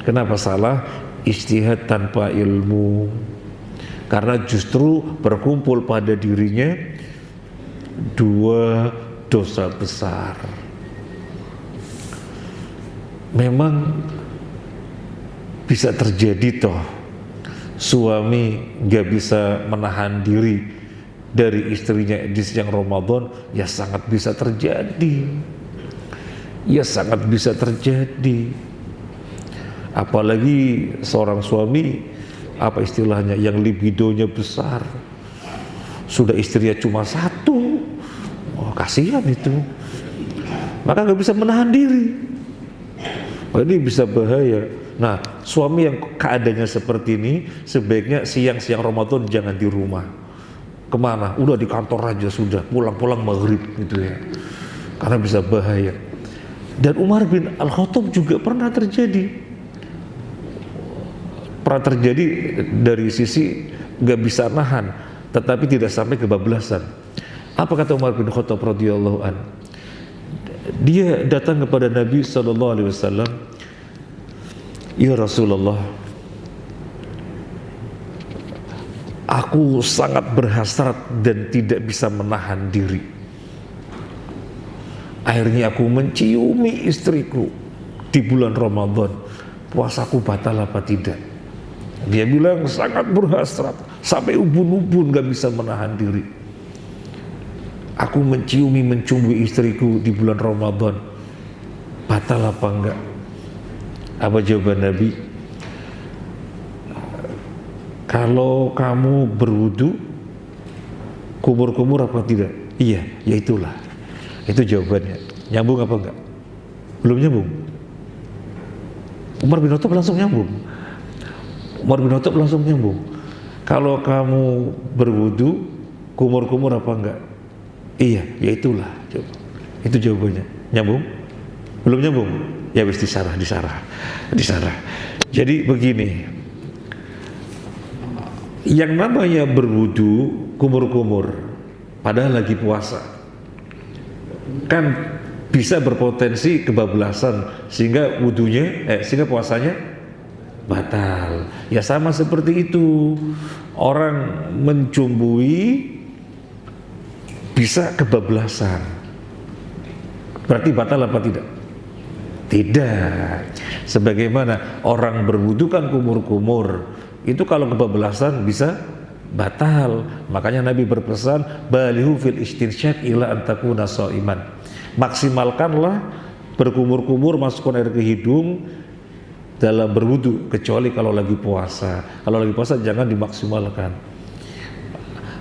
Kenapa salah? Ijtihad tanpa ilmu, karena justru berkumpul pada dirinya dua dosa besar. Memang bisa terjadi toh suami gak bisa menahan diri dari istrinya di siang Ramadan, ya sangat bisa terjadi, apalagi seorang suami apa istilahnya yang libidonya besar, sudah istrinya cuma satu, kasihan itu, maka gak bisa menahan diri. Ini bisa bahaya. Nah, suami yang keadaannya seperti ini sebaiknya siang-siang Ramadan jangan di rumah. Kemana? Udah di kantor aja sudah, pulang-pulang maghrib gitu ya, karena bisa bahaya. Dan Umar bin Al-Khattab juga pernah terjadi dari sisi gak bisa nahan, tetapi tidak sampai kebablasan. Apa kata Umar bin Khattab radhiyallahu an? Dia datang kepada Nabi SAW, ya Rasulullah, aku sangat berhasrat dan tidak bisa menahan diri. Akhirnya aku menciumi istriku di bulan Ramadan. Puasaku batal apa tidak? Dia bilang sangat berhasrat, sampai ubun-ubun gak bisa menahan diri. Aku menciumi istriku di bulan Ramadan, batal apa enggak? Apa jawaban Nabi? Kalau kamu berwudu, kumur-kumur apa tidak? Iya, ya itulah. Itu jawabannya. Nyambung apa enggak? Belum nyambung. Umar bin Khattab langsung nyambung. Kalau kamu berwudu, kumur-kumur apa enggak? Iya, ya itulah. Itu jawabannya. Nyambung? Belum nyambung? Ya wis disarah. Jadi begini, yang namanya berwudu kumur-kumur padahal lagi puasa kan bisa berpotensi kebablasan, sehingga sehingga puasanya batal. Ya sama seperti itu, orang mencumbui bisa kebablasan, berarti batal apa tidak? Tidak. Sebagaimana orang berwudu kan kumur-kumur, itu kalau kebablasan bisa batal. Makanya Nabi berpesan, balihu fil istinsyaq ila an takuna shaiman. Maksimalkanlah berkumur-kumur, masukkan air ke hidung dalam berwudu, kecuali kalau lagi puasa. Kalau lagi puasa jangan dimaksimalkan.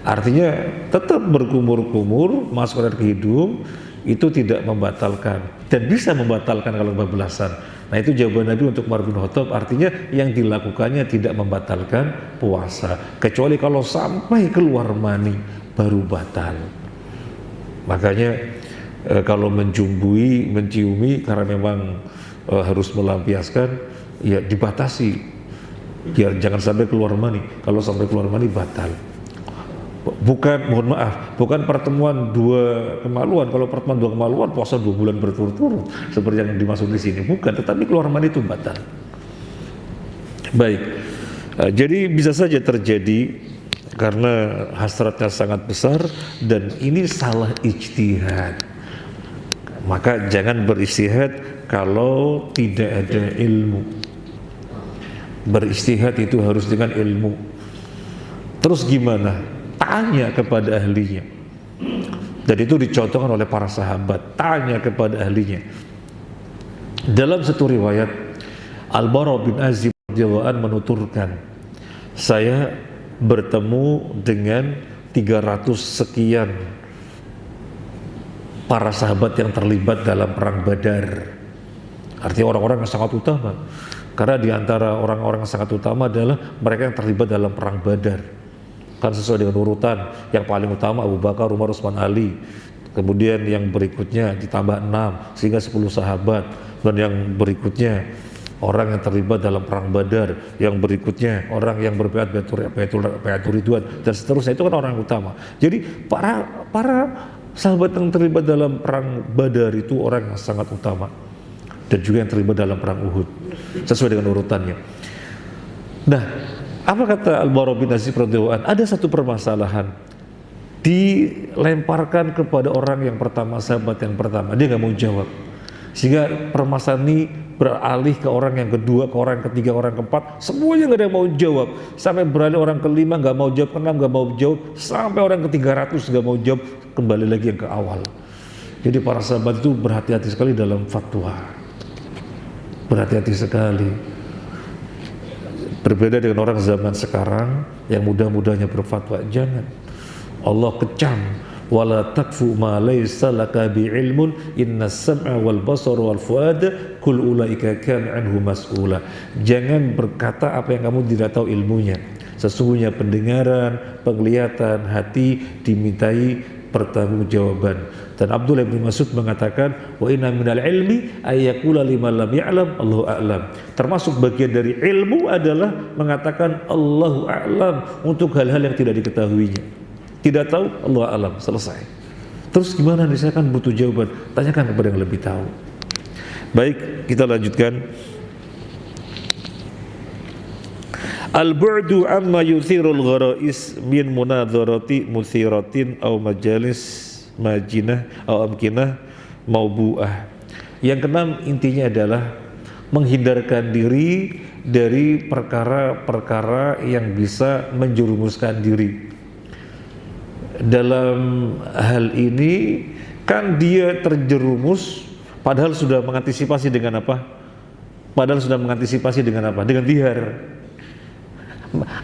Artinya tetap berkumur-kumur, masuk air ke hidung, itu tidak membatalkan dan bisa membatalkan kalau kebablasan. Nah itu jawaban Nabi untuk Umar bin Khattab, artinya yang dilakukannya tidak membatalkan puasa, kecuali kalau sampai keluar mani baru batal. Makanya kalau menjumbui, menciumi karena memang harus melampiaskan, ya dibatasi, biar jangan sampai keluar mani. Kalau sampai keluar mani batal. Bukan, mohon maaf, bukan pertemuan dua kemaluan. Kalau pertemuan dua kemaluan puasa 2 bulan berturut-turut seperti yang dimaksud di sini, bukan. Tetapi keluar mani itu batal. Baik, jadi bisa saja terjadi karena hasratnya sangat besar dan ini salah ijtihad. Maka jangan beristihad kalau tidak ada ilmu. Beristihad itu harus dengan ilmu. Terus gimana? Tanya kepada ahlinya. Dan itu dicontohkan oleh para sahabat, tanya kepada ahlinya. Dalam satu riwayat, Al-Bara bin Azib radhiyallahu anhu menuturkan, saya bertemu dengan 300 sekian para sahabat yang terlibat dalam perang Badar. Artinya orang-orang yang sangat utama. Karena di antara orang-orang yang sangat utama adalah mereka yang terlibat dalam perang Badar. Kan sesuai dengan urutan, yang paling utama Abu Bakar, Umar, Utsman, Ali. Kemudian yang berikutnya ditambah 6 sehingga 10 sahabat, dan yang berikutnya orang yang terlibat dalam perang Badar, yang berikutnya orang yang berbaiat baiatul ridwan, dan seterusnya. Itu kan orang yang utama. Jadi para sahabat yang terlibat dalam perang Badar itu orang yang sangat utama, dan juga yang terlibat dalam perang Uhud sesuai dengan urutannya. Nah, apa kata Al-Bara bin Azib radhiyallahu anhu? Ada satu permasalahan dilemparkan kepada orang yang pertama, sahabat yang pertama, dia nggak mau jawab, sehingga permasalahan ini beralih ke orang yang kedua, ke orang yang ketiga, orang yang keempat, semuanya nggak ada yang mau jawab, sampai beralih orang kelima nggak mau jawab, keenam nggak mau jawab, sampai orang ke-300 nggak mau jawab, kembali lagi yang ke awal. Jadi para sahabat itu berhati-hati sekali dalam fatwa, berhati-hati sekali. Berbeda dengan orang zaman sekarang yang mudah-mudahnya berfatwa. Jangan, Allah kecam, wala takfu ma laysa laka bi'ilmun innas sam'a wal basara wal fuada kul ulaika kana anhu mas'ula. Jangan berkata apa yang kamu tidak tahu ilmunya. Sesungguhnya pendengaran, penglihatan, hati dimintai pertanggungjawaban. Dan Abdullah bin Mas'ud mengatakan, wa inna minal ilmi ayyakula liman lam ya'lam Allahu a'lam. Termasuk bagian dari ilmu adalah mengatakan Allahu a'lam untuk hal-hal yang tidak diketahuinya. Tidak tahu, Allahu a'lam, selesai. Terus gimana nih, saya kan butuh jawaban. Tanyakan kepada yang lebih tahu. Baik, kita lanjutkan. Al-bu'du amma yuthirul gharais min munadharati muthiratin aw majalis majinah aw amkinah maubu'ah. Yang keenam intinya adalah menghindarkan diri dari perkara-perkara yang bisa menjerumuskan diri. Dalam hal ini kan dia terjerumus padahal sudah mengantisipasi dengan apa? Dengan dihar.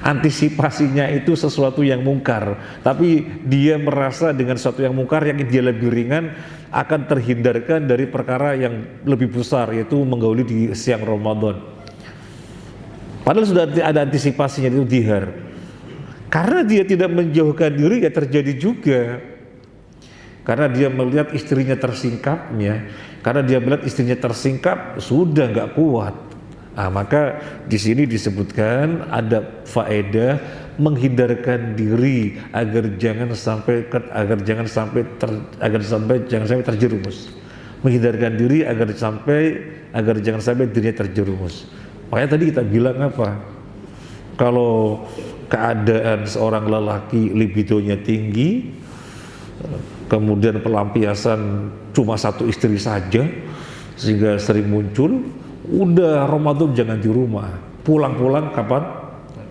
Antisipasinya itu sesuatu yang mungkar, tapi dia merasa dengan sesuatu yang mungkar yang dia lebih ringan akan terhindarkan dari perkara yang lebih besar, yaitu menggauli di siang Ramadan. Padahal sudah ada antisipasinya, itu dihar. Karena dia tidak menjauhkan diri, ya terjadi juga. Karena dia melihat istrinya tersingkapnya, sudah nggak kuat. Nah, maka di sini disebutkan ada faedah menghindarkan diri agar jangan sampai terjerumus. Menghindarkan diri agar jangan sampai dirinya terjerumus. Makanya tadi kita bilang apa? Kalau keadaan seorang lelaki libidonya tinggi, kemudian pelampiasan cuma satu istri saja sehingga sering muncul, udah Ramadan jangan di rumah, pulang-pulang kapan?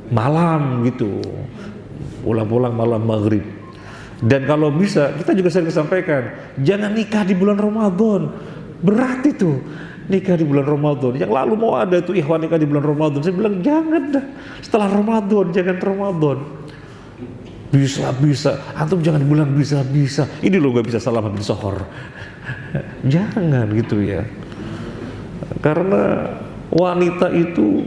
Malam gitu, pulang-pulang malam maghrib. Dan kalau bisa, kita juga sering sampaikan, jangan nikah di bulan Ramadan, berat itu nikah di bulan Ramadan. Yang lalu mau ada tuh ikhwan nikah di bulan Ramadan, saya bilang jangan dah, setelah Ramadan, jangan Ramadan. Bisa, antum jangan bilang bisa, ini lo gak bisa salam habis sohor. Jangan gitu ya. Karena wanita itu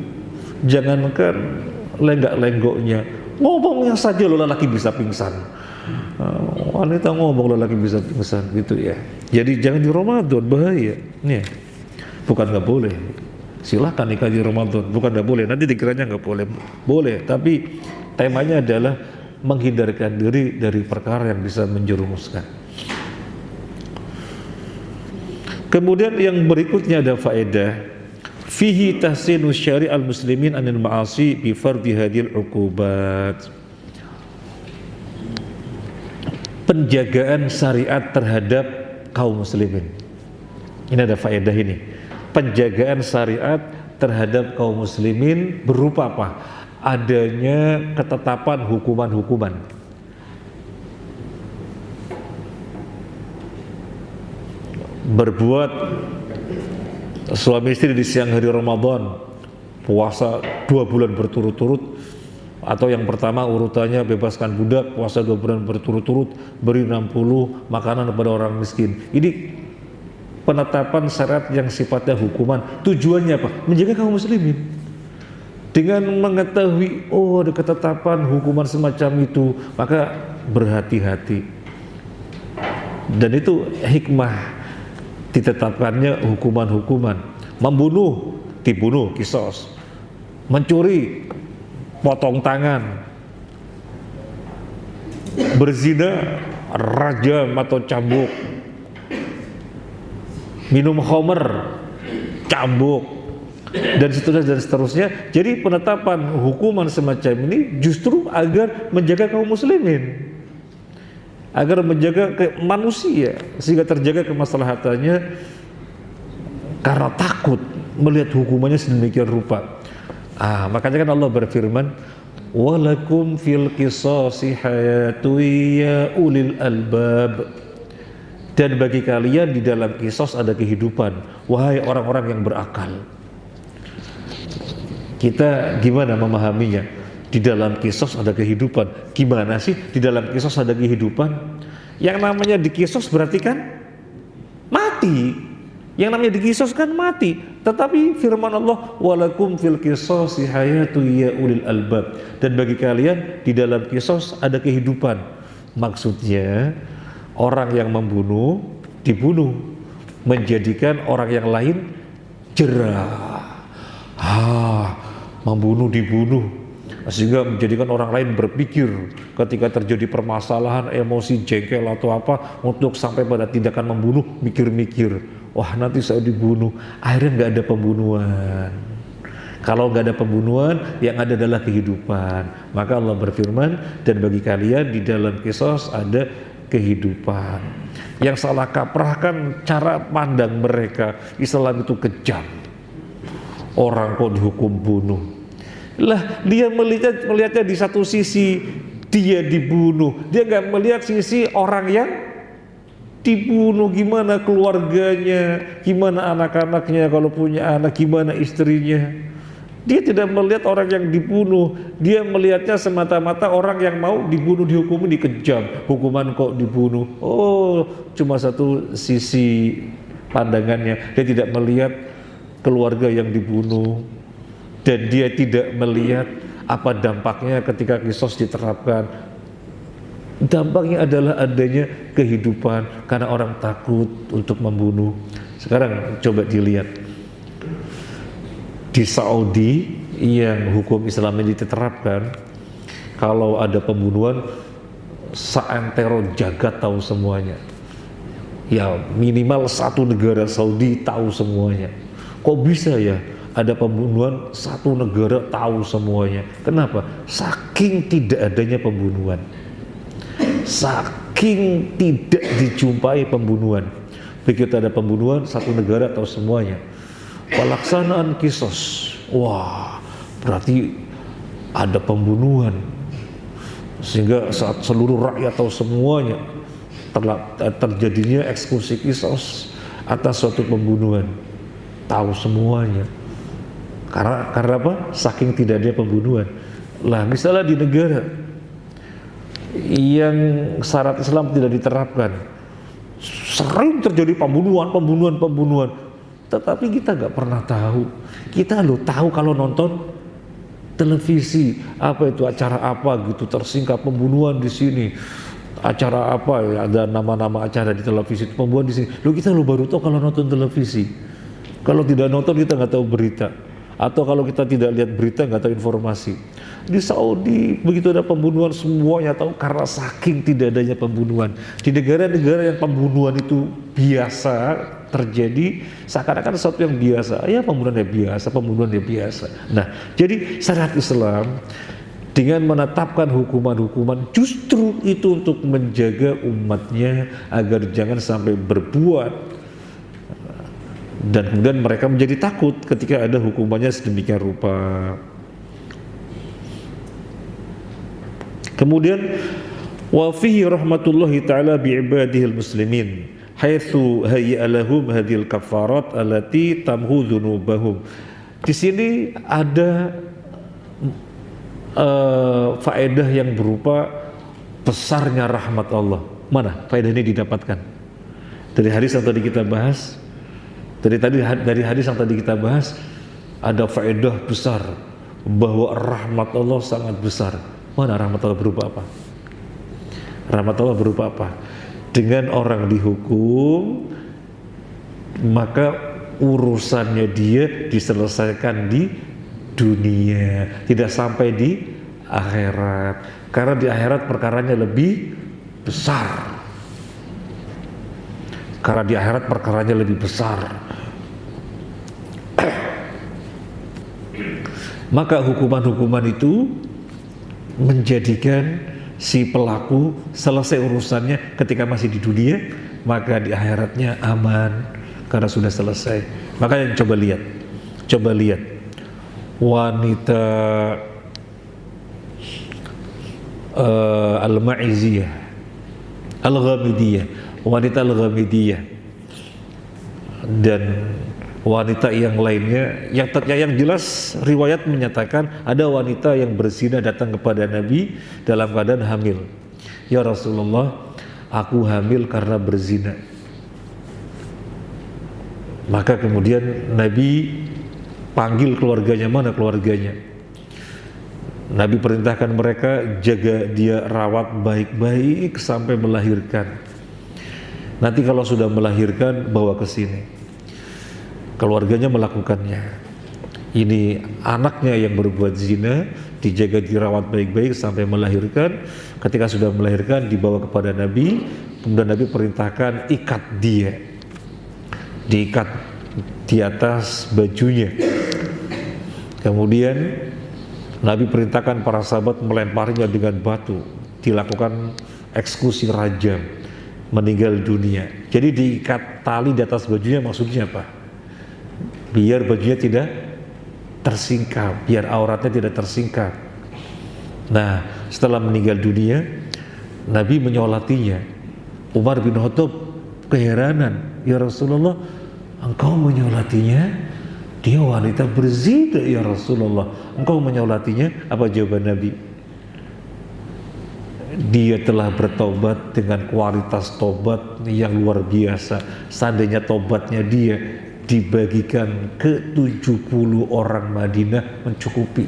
jangankan lenggak-lenggoknya, ngomongnya saja loh lelaki bisa pingsan. Wanita ngomong lelaki bisa pingsan gitu ya. Jadi jangan di Ramadan, bahaya. Ya. Bukan nggak boleh. Silahkan nikah di Ramadan, bukan nggak boleh. Nanti dikiranya nggak boleh. Boleh, tapi temanya adalah menghindarkan diri dari perkara yang bisa menjerumuskan. Kemudian yang berikutnya ada faedah fihi tahsinu syari'al muslimin anil ma'asi bi fardhi hadhil uqubat. Penjagaan syariat terhadap kaum muslimin. Ini ada faedah ini. Penjagaan syariat terhadap kaum muslimin berupa apa? Adanya ketetapan hukuman-hukuman. Berbuat suami istri di siang hari Ramadan, puasa 2 bulan berturut-turut, atau yang pertama urutannya bebaskan budak, puasa 2 bulan berturut-turut, beri 60 makanan kepada orang miskin. Ini penetapan syariat yang sifatnya hukuman. Tujuannya apa? Menjaga kaum muslimin. Dengan mengetahui ada ketetapan hukuman semacam itu, maka berhati-hati. Dan itu hikmah ditetapkannya hukuman-hukuman. Membunuh, dibunuh, qisas. Mencuri, potong tangan. Berzina, rajam atau cambuk. Minum khamr, cambuk, dan seterusnya. Jadi penetapan hukuman semacam ini justru agar menjaga kaum muslimin, agar menjaga manusia sehingga terjaga kemaslahatannya, karena takut melihat hukumannya sedemikian rupa. Makanya kan Allah berfirman, walakum fil qisasi hayatu ya ulil albab. Dan bagi kalian di dalam qisas ada kehidupan, wahai orang-orang yang berakal. Kita gimana memahaminya? Di dalam qisas ada kehidupan. Gimana sih di dalam qisas ada kehidupan? Yang namanya di qisas berarti kan mati. Yang namanya di qisas kan mati. Tetapi firman Allah, walakum fil qisasi hayatu ya ulil albab. Dan bagi kalian di dalam qisas ada kehidupan. Maksudnya orang yang membunuh dibunuh, menjadikan orang yang lain jerah. Membunuh dibunuh, sehingga menjadikan orang lain berpikir ketika terjadi permasalahan, emosi, jengkel atau apa, untuk sampai pada tindakan membunuh, mikir-mikir, wah nanti saya dibunuh. Akhirnya nggak ada pembunuhan. Kalau nggak ada pembunuhan, yang ada adalah kehidupan. Maka Allah berfirman, dan bagi kalian di dalam qisas ada kehidupan. Yang salah kaprah kan cara pandang mereka, Islam itu kejam. Orang kok dihukum bunuh. Lah dia melihatnya di satu sisi dia dibunuh, dia nggak melihat sisi orang yang dibunuh, gimana keluarganya, gimana anak-anaknya kalau punya anak, gimana istrinya. Dia tidak melihat orang yang dibunuh, dia melihatnya semata-mata orang yang mau dibunuh dihukum dikejam, hukuman kok dibunuh. Cuma satu sisi pandangannya, dia tidak melihat keluarga yang dibunuh, dan dia tidak melihat apa dampaknya ketika qisas diterapkan. Dampaknya adalah adanya kehidupan karena orang takut untuk membunuh. Sekarang coba dilihat di Saudi yang hukum Islam ini diterapkan, kalau ada pembunuhan seantero jagat tahu semuanya. Ya minimal satu negara Saudi tahu semuanya. Kok bisa ya ada pembunuhan satu negara tahu semuanya? Kenapa? Saking tidak adanya pembunuhan, saking tidak dijumpai pembunuhan. Begitu ada pembunuhan, satu negara tahu semuanya. Pelaksanaan qisas, wah berarti ada pembunuhan, sehingga saat seluruh rakyat tahu semuanya, terjadinya eksekusi qisas atas suatu pembunuhan, tahu semuanya. Karena apa? Saking tidak ada pembunuhan. Lah misalnya di negara yang syarat Islam tidak diterapkan, sering terjadi pembunuhan. Tetapi kita nggak pernah tahu. Kita lo tahu kalau nonton televisi, apa itu acara apa gitu, tersingkap pembunuhan di sini, acara apa ya, ada nama-nama acara di televisi, pembunuhan di sini. Kita baru tahu kalau nonton televisi. Kalau tidak nonton kita nggak tahu berita, atau kalau kita tidak lihat berita nggak tahu informasi. Di Saudi begitu ada pembunuhan semuanya tahu karena saking tidak adanya pembunuhan. Di negara-negara yang pembunuhan itu biasa terjadi, seakan-akan sesuatu yang biasa. Ya pembunuhan ya biasa. Nah, jadi syariat Islam dengan menetapkan hukuman-hukuman justru itu untuk menjaga umatnya agar jangan sampai berbuat dan kemudian mereka menjadi takut ketika ada hukumannya sedemikian rupa. Kemudian wa fihi rahmatullahi ta'ala bi'ibadihil muslimin haitsu hayya lahum hadhil kafarat allati tamhu dzunubahum. Di sini ada faedah yang berupa besarnya rahmat Allah. Mana faedah ini didapatkan? Dari hadis yang tadi kita bahas. Dari hadis yang tadi kita bahas ada faedah besar bahwa rahmat Allah sangat besar. Mana rahmat Allah berupa apa? Rahmat Allah berupa apa? Dengan orang dihukum, maka urusannya dia diselesaikan di dunia, tidak sampai di akhirat. Karena di akhirat perkaranya lebih besar. Karena di akhirat perkaranya lebih besar. Maka hukuman-hukuman itu menjadikan si pelaku selesai urusannya ketika masih di dunia, maka di akhiratnya aman karena sudah selesai. Makanya coba lihat wanita Al-Ma'iziyah, Al-Ghamidiyah, wanita Al-Ghamidiyah dan wanita yang lainnya, yang jelas riwayat menyatakan ada wanita yang berzina datang kepada Nabi dalam keadaan hamil. Ya Rasulullah, aku hamil karena berzina. Maka kemudian Nabi panggil keluarganya. Mana keluarganya? Nabi perintahkan mereka jaga dia, rawat baik-baik sampai melahirkan. Nanti kalau sudah melahirkan bawa ke sini. Keluarganya melakukannya. Ini anaknya yang berbuat zina, dijaga dirawat baik-baik sampai melahirkan. Ketika sudah melahirkan dibawa kepada Nabi, kemudian Nabi perintahkan ikat dia, diikat di atas bajunya. Kemudian Nabi perintahkan para sahabat melemparinya dengan batu, dilakukan eksekusi rajam, meninggal dunia. Jadi diikat tali di atas bajunya maksudnya apa? Biar bajunya tidak tersingkap, biar auratnya tidak tersingkap. Nah, setelah meninggal dunia, Nabi menyolatinya. Umar bin Khattab keheranan, ya Rasulullah, engkau menyolatinya? Dia wanita berzina ya Rasulullah, engkau menyolatinya? Apa jawaban Nabi? Dia telah bertobat dengan kualitas tobat yang luar biasa. Seandainya tobatnya dia dibagikan ke 70 orang Madinah mencukupi.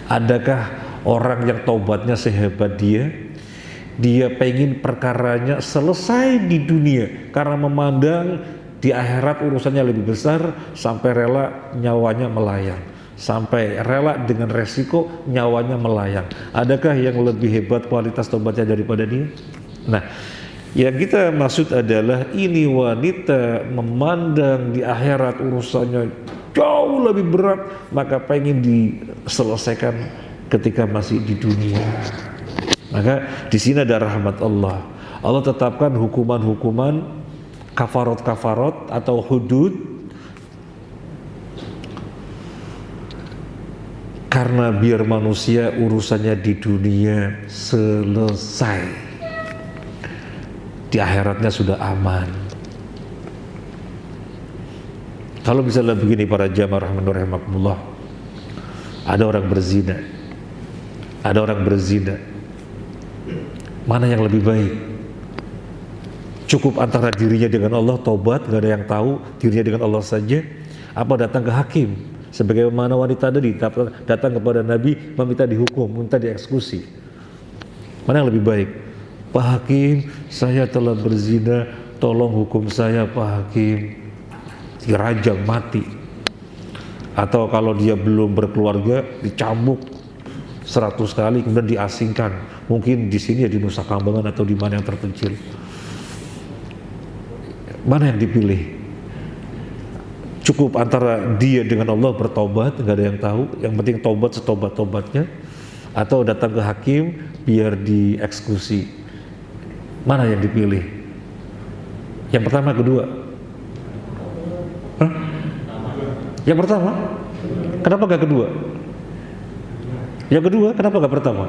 Adakah orang yang tobatnya sehebat dia? Dia pengen perkaranya selesai di dunia karena memandang di akhirat urusannya lebih besar, sampai rela nyawanya melayang, sampai rela dengan resiko nyawanya melayang. Adakah yang lebih hebat kualitas tobatnya daripada dia? Nah, yang kita maksud adalah ini wanita memandang di akhirat urusannya jauh lebih berat, maka pengen diselesaikan ketika masih di dunia. Maka di sini ada rahmat Allah. Allah tetapkan hukuman-hukuman, kafarat-kafarat atau hudud, karena biar manusia urusannya di dunia selesai, di akhiratnya sudah aman. Kalau misalnya begini para jamaah rahimakumullah, ada orang berzina, mana yang lebih baik? Cukup antara dirinya dengan Allah, tobat, gak ada yang tahu, dirinya dengan Allah saja, apa datang ke hakim sebagaimana wanita tadi datang kepada Nabi meminta dihukum, minta dieksekusi? Mana yang lebih baik? Pak Hakim, saya telah berzina, tolong hukum saya Pak Hakim, dirajam mati. Atau kalau dia belum berkeluarga, dicambuk 100 kali kemudian diasingkan, mungkin di sini ya di Nusa Kambangan atau di mana yang terpencil. Mana yang dipilih? Cukup antara dia dengan Allah bertobat, nggak ada yang tahu, yang penting tobat setobat-tobatnya, atau datang ke hakim biar dieksekusi. Mana yang dipilih? Yang pertama, kedua? Hah? Yang pertama? Kenapa nggak kedua? Yang kedua, kenapa nggak pertama?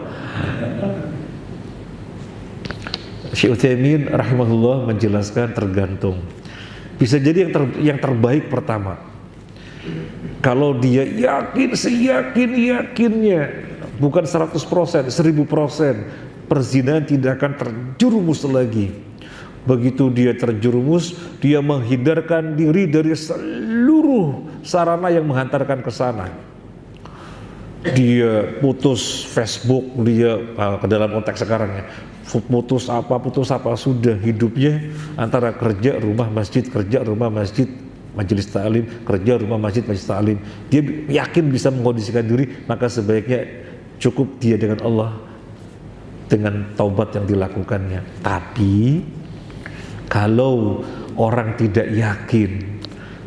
Syekh Utsaimin rahimahullah menjelaskan tergantung. Bisa jadi yang terbaik pertama. Kalau dia yakin, seyakin-yakinnya, bukan 100%, 1000%, perzinahan tidak akan terjerumus lagi. Begitu dia terjerumus, dia menghindarkan diri dari seluruh sarana yang menghantarkan ke sana. Dia putus Facebook, dia ke dalam konteks sekarang ya, putus apa, sudah hidupnya antara kerja, rumah, masjid, kerja, rumah, masjid, majelis ta'lim, kerja, rumah, masjid, majelis ta'lim. Dia yakin bisa mengkondisikan diri, maka sebaiknya cukup dia dengan Allah, dengan taubat yang dilakukannya. Tapi kalau orang tidak yakin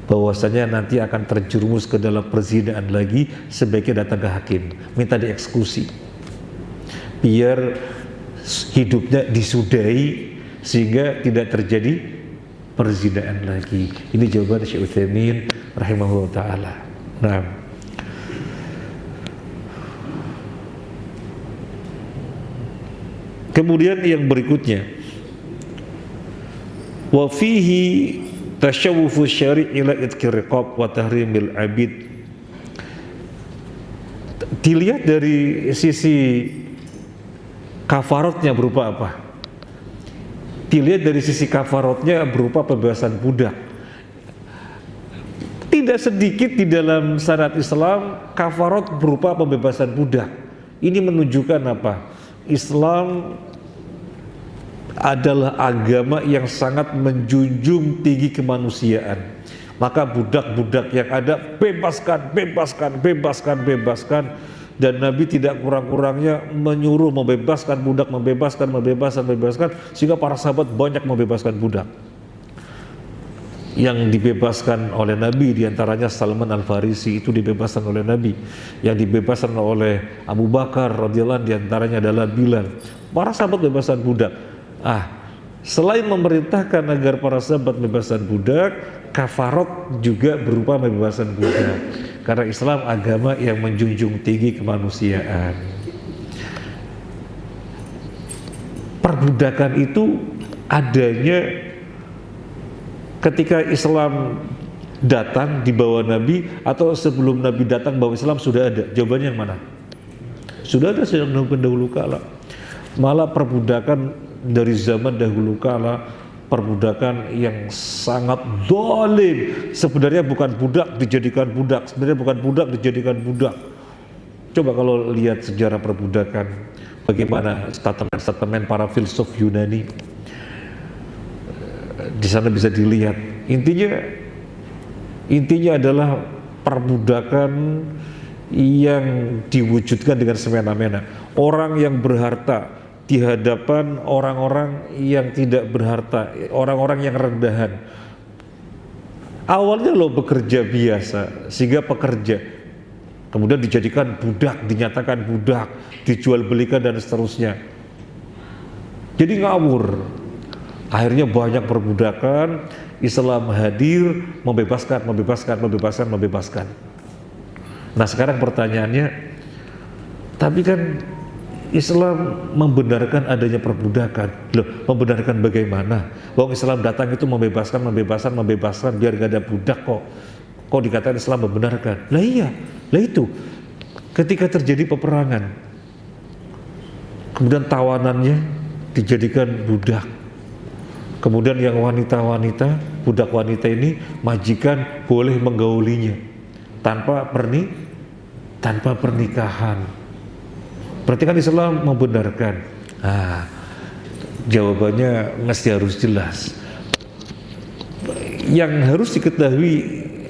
bahwasanya nanti akan terjerumus ke dalam perzinahan lagi, sebaiknya datang ke hakim, minta dieksekusi, biar hidupnya disudahi sehingga tidak terjadi perzinahan lagi. Ini jawaban Syekh Utsaimin rahimahullah ta'ala. Nah, kemudian yang berikutnya, wa fihi tasyawufu syari' ila idkir riqab wa tahrimil abid. Dilihat dari sisi kafaratnya berupa apa? Dilihat dari sisi kafaratnya berupa pembebasan budak. Tidak sedikit di dalam syariat Islam kafarat berupa pembebasan budak. Ini menunjukkan apa? Islam adalah agama yang sangat menjunjung tinggi kemanusiaan. Maka budak-budak yang ada bebaskan. Dan Nabi tidak kurang-kurangnya menyuruh membebaskan budak, membebaskan, sehingga para sahabat banyak membebaskan budak. Yang dibebaskan oleh Nabi diantaranya Salman Al-Farisi, itu dibebaskan oleh Nabi. Yang dibebaskan oleh Abu Bakar radhiyallahu anhu diantaranya adalah Bilal. Para sahabat bebaskan budak. Selain memerintahkan agar para sahabat bebaskan budak, kafarat juga berupa pembebasan budak. Karena Islam agama yang menjunjung tinggi kemanusiaan. Perbudakan itu adanya ketika Islam datang di bawah Nabi, atau sebelum Nabi datang bahwa Islam sudah ada. Jawabannya yang mana? Sudah ada sejak dahulu kala. Malah perbudakan dari zaman dahulu kala, perbudakan yang sangat zalim. Sebenarnya bukan budak dijadikan budak, Coba kalau lihat sejarah perbudakan, bagaimana statement para filsuf Yunani, di sana bisa dilihat. Intinya adalah perbudakan yang diwujudkan dengan semena-mena. Orang yang berharta di hadapan orang-orang yang tidak berharta, orang-orang yang rendahan. Awalnya lo bekerja biasa, sehingga pekerja, kemudian dijadikan budak, dinyatakan budak, dijual belikan dan seterusnya. Jadi ngawur. Akhirnya banyak perbudakan. Islam hadir, membebaskan. Nah sekarang pertanyaannya, tapi kan Islam membenarkan adanya perbudakan. Loh, membenarkan bagaimana? Wong Islam datang itu membebaskan biar gak ada budak kok. Kok dikatakan Islam membenarkan? Lah iya, lah itu. Ketika terjadi peperangan, kemudian tawanannya dijadikan budak. Kemudian yang wanita-wanita, budak wanita ini majikan boleh menggaulinya tanpa pernikahan. Berarti kan Islam membenarkan. Jawabannya mesti harus jelas. Yang harus diketahui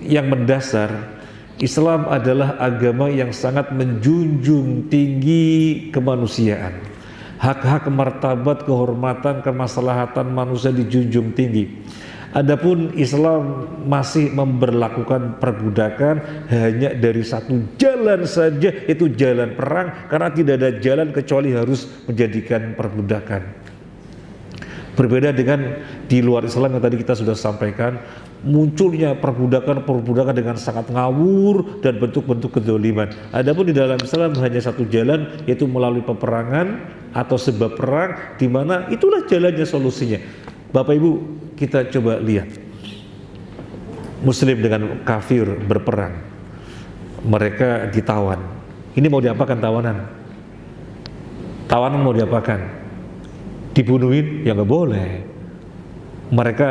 yang mendasar, Islam adalah agama yang sangat menjunjung tinggi kemanusiaan. Hak-hak, martabat, kehormatan, kemaslahatan manusia dijunjung tinggi. Adapun Islam masih memberlakukan perbudakan hanya dari satu jalan saja, itu jalan perang, karena tidak ada jalan kecuali harus menjadikan perbudakan. Berbeda dengan di luar Islam yang tadi kita sudah sampaikan, munculnya perbudakan dengan sangat ngawur dan bentuk-bentuk kedzaliman. Adapun di dalam Islam hanya satu jalan, yaitu melalui peperangan atau sebab perang, di mana itulah jalannya, solusinya. Bapak Ibu, kita coba lihat Muslim dengan kafir berperang, mereka ditawan. Ini mau diapakan tawanan? Tawanan mau diapakan? Dibunuhin? Ya nggak boleh. Mereka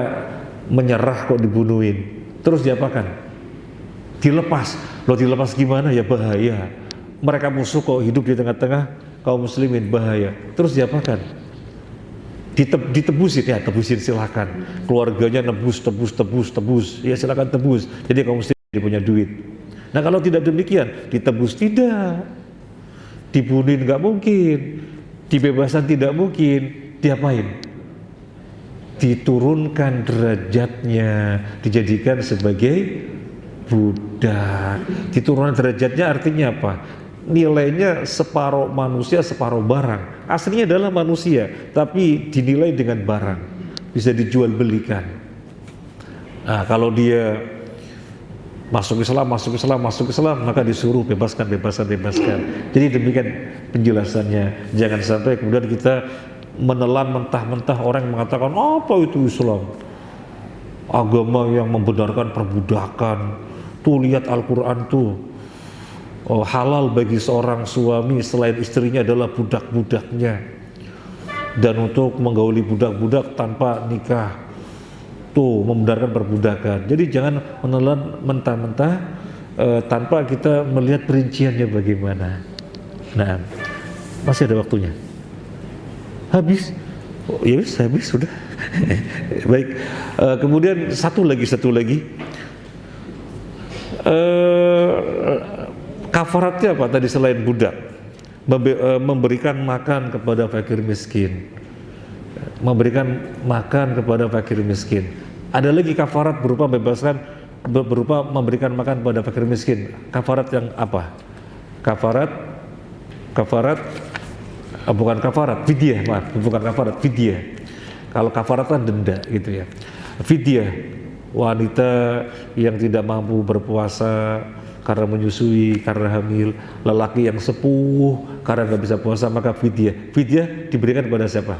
menyerah kok dibunuhin. Terus diapakan? Dilepas. Loh, dilepas gimana? Ya bahaya. Mereka musuh kok hidup di tengah-tengah kaum muslimin, bahaya. Terus diapakan? Ditebusin, ya tebusin silakan. Keluarganya tebus. Ya silakan tebus. Jadi kaum muslimin punya duit. Nah kalau tidak demikian, ditebus tidak. Dibunuhin nggak mungkin. Dibebasan tidak mungkin. Diapain? Diturunkan derajatnya, dijadikan sebagai budak. Diturunkan derajatnya artinya apa? Nilainya separuh manusia, separuh barang. Aslinya adalah manusia, tapi dinilai dengan barang, bisa dijual belikan. Nah, kalau dia masuk Islam, maka disuruh bebaskan. Jadi demikian penjelasannya. Jangan sampai kemudian kita menelan mentah-mentah orang yang mengatakan apa itu Islam, agama yang membenarkan perbudakan. Tuh lihat Al-Quran tuh, halal bagi seorang suami selain istrinya adalah budak-budaknya, dan untuk menggauli budak-budak tanpa nikah, tuh membenarkan perbudakan. Jadi jangan menelan mentah-mentah tanpa kita melihat perinciannya bagaimana. Nah, masih ada waktunya. Habis? Oh, ya habis sudah. Baik. Kemudian satu lagi. Kafaratnya apa tadi selain budak? Memberikan makan kepada fakir miskin. Ada lagi kafarat berupa memberikan makan kepada fakir miskin. Kafarat yang apa? Fidyah. Kalau kafarat kan denda gitu ya. Fidyah, wanita yang tidak mampu berpuasa karena menyusui, karena hamil, lelaki yang sepuh karena nggak bisa puasa, maka fidyah diberikan kepada siapa?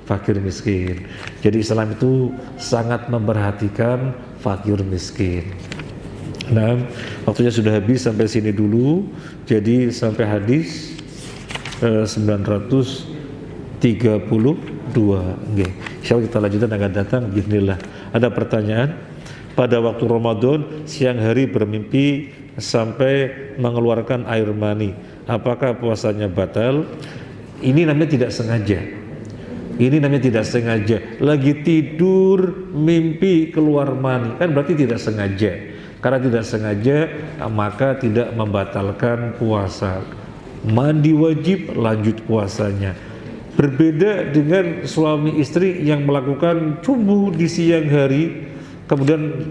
Fakir miskin. Jadi Islam itu sangat memperhatikan fakir miskin. Nah, waktunya sudah habis, sampai sini dulu. Jadi sampai hadis 932. Okay. Insyaallah kita lanjutkan akan datang bismillah. Ada pertanyaan? Pada waktu Ramadan siang hari bermimpi sampai mengeluarkan air mani, apakah puasanya batal? Ini namanya tidak sengaja. Lagi tidur mimpi keluar mani, kan berarti tidak sengaja. Karena tidak sengaja maka tidak membatalkan puasa. Mandi wajib, lanjut puasanya. Berbeda dengan suami istri yang melakukan cumbu di siang hari, kemudian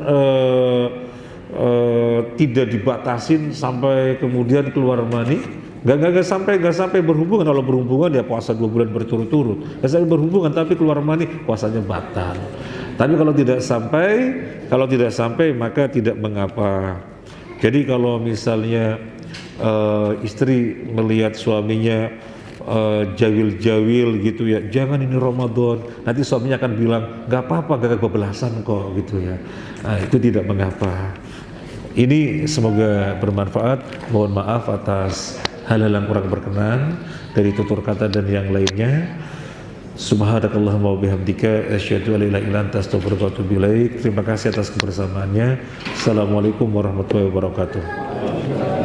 tidak dibatasin sampai kemudian keluar mani. Gak sampai berhubungan. Kalau berhubungan ya puasa 2 bulan berturut-turut. Gak sampai berhubungan tapi keluar mani, puasanya batal. Tapi kalau tidak sampai maka tidak mengapa. Jadi kalau misalnya istri melihat suaminya jawil-jawil gitu ya, jangan ini Ramadan, nanti suaminya akan bilang nggak apa-apa, gak kebablasan kok gitu ya. Nah, itu tidak mengapa. Ini semoga bermanfaat. Mohon maaf atas hal-hal yang kurang berkenan dari tutur kata dan yang lainnya. Subhanakallahumma wa bihamdika asyhadu an la ilaha illa anta astaghfiruka wa atubu ilaik. Terima kasih atas kebersamaannya. Assalamualaikum warahmatullahi wabarakatuh.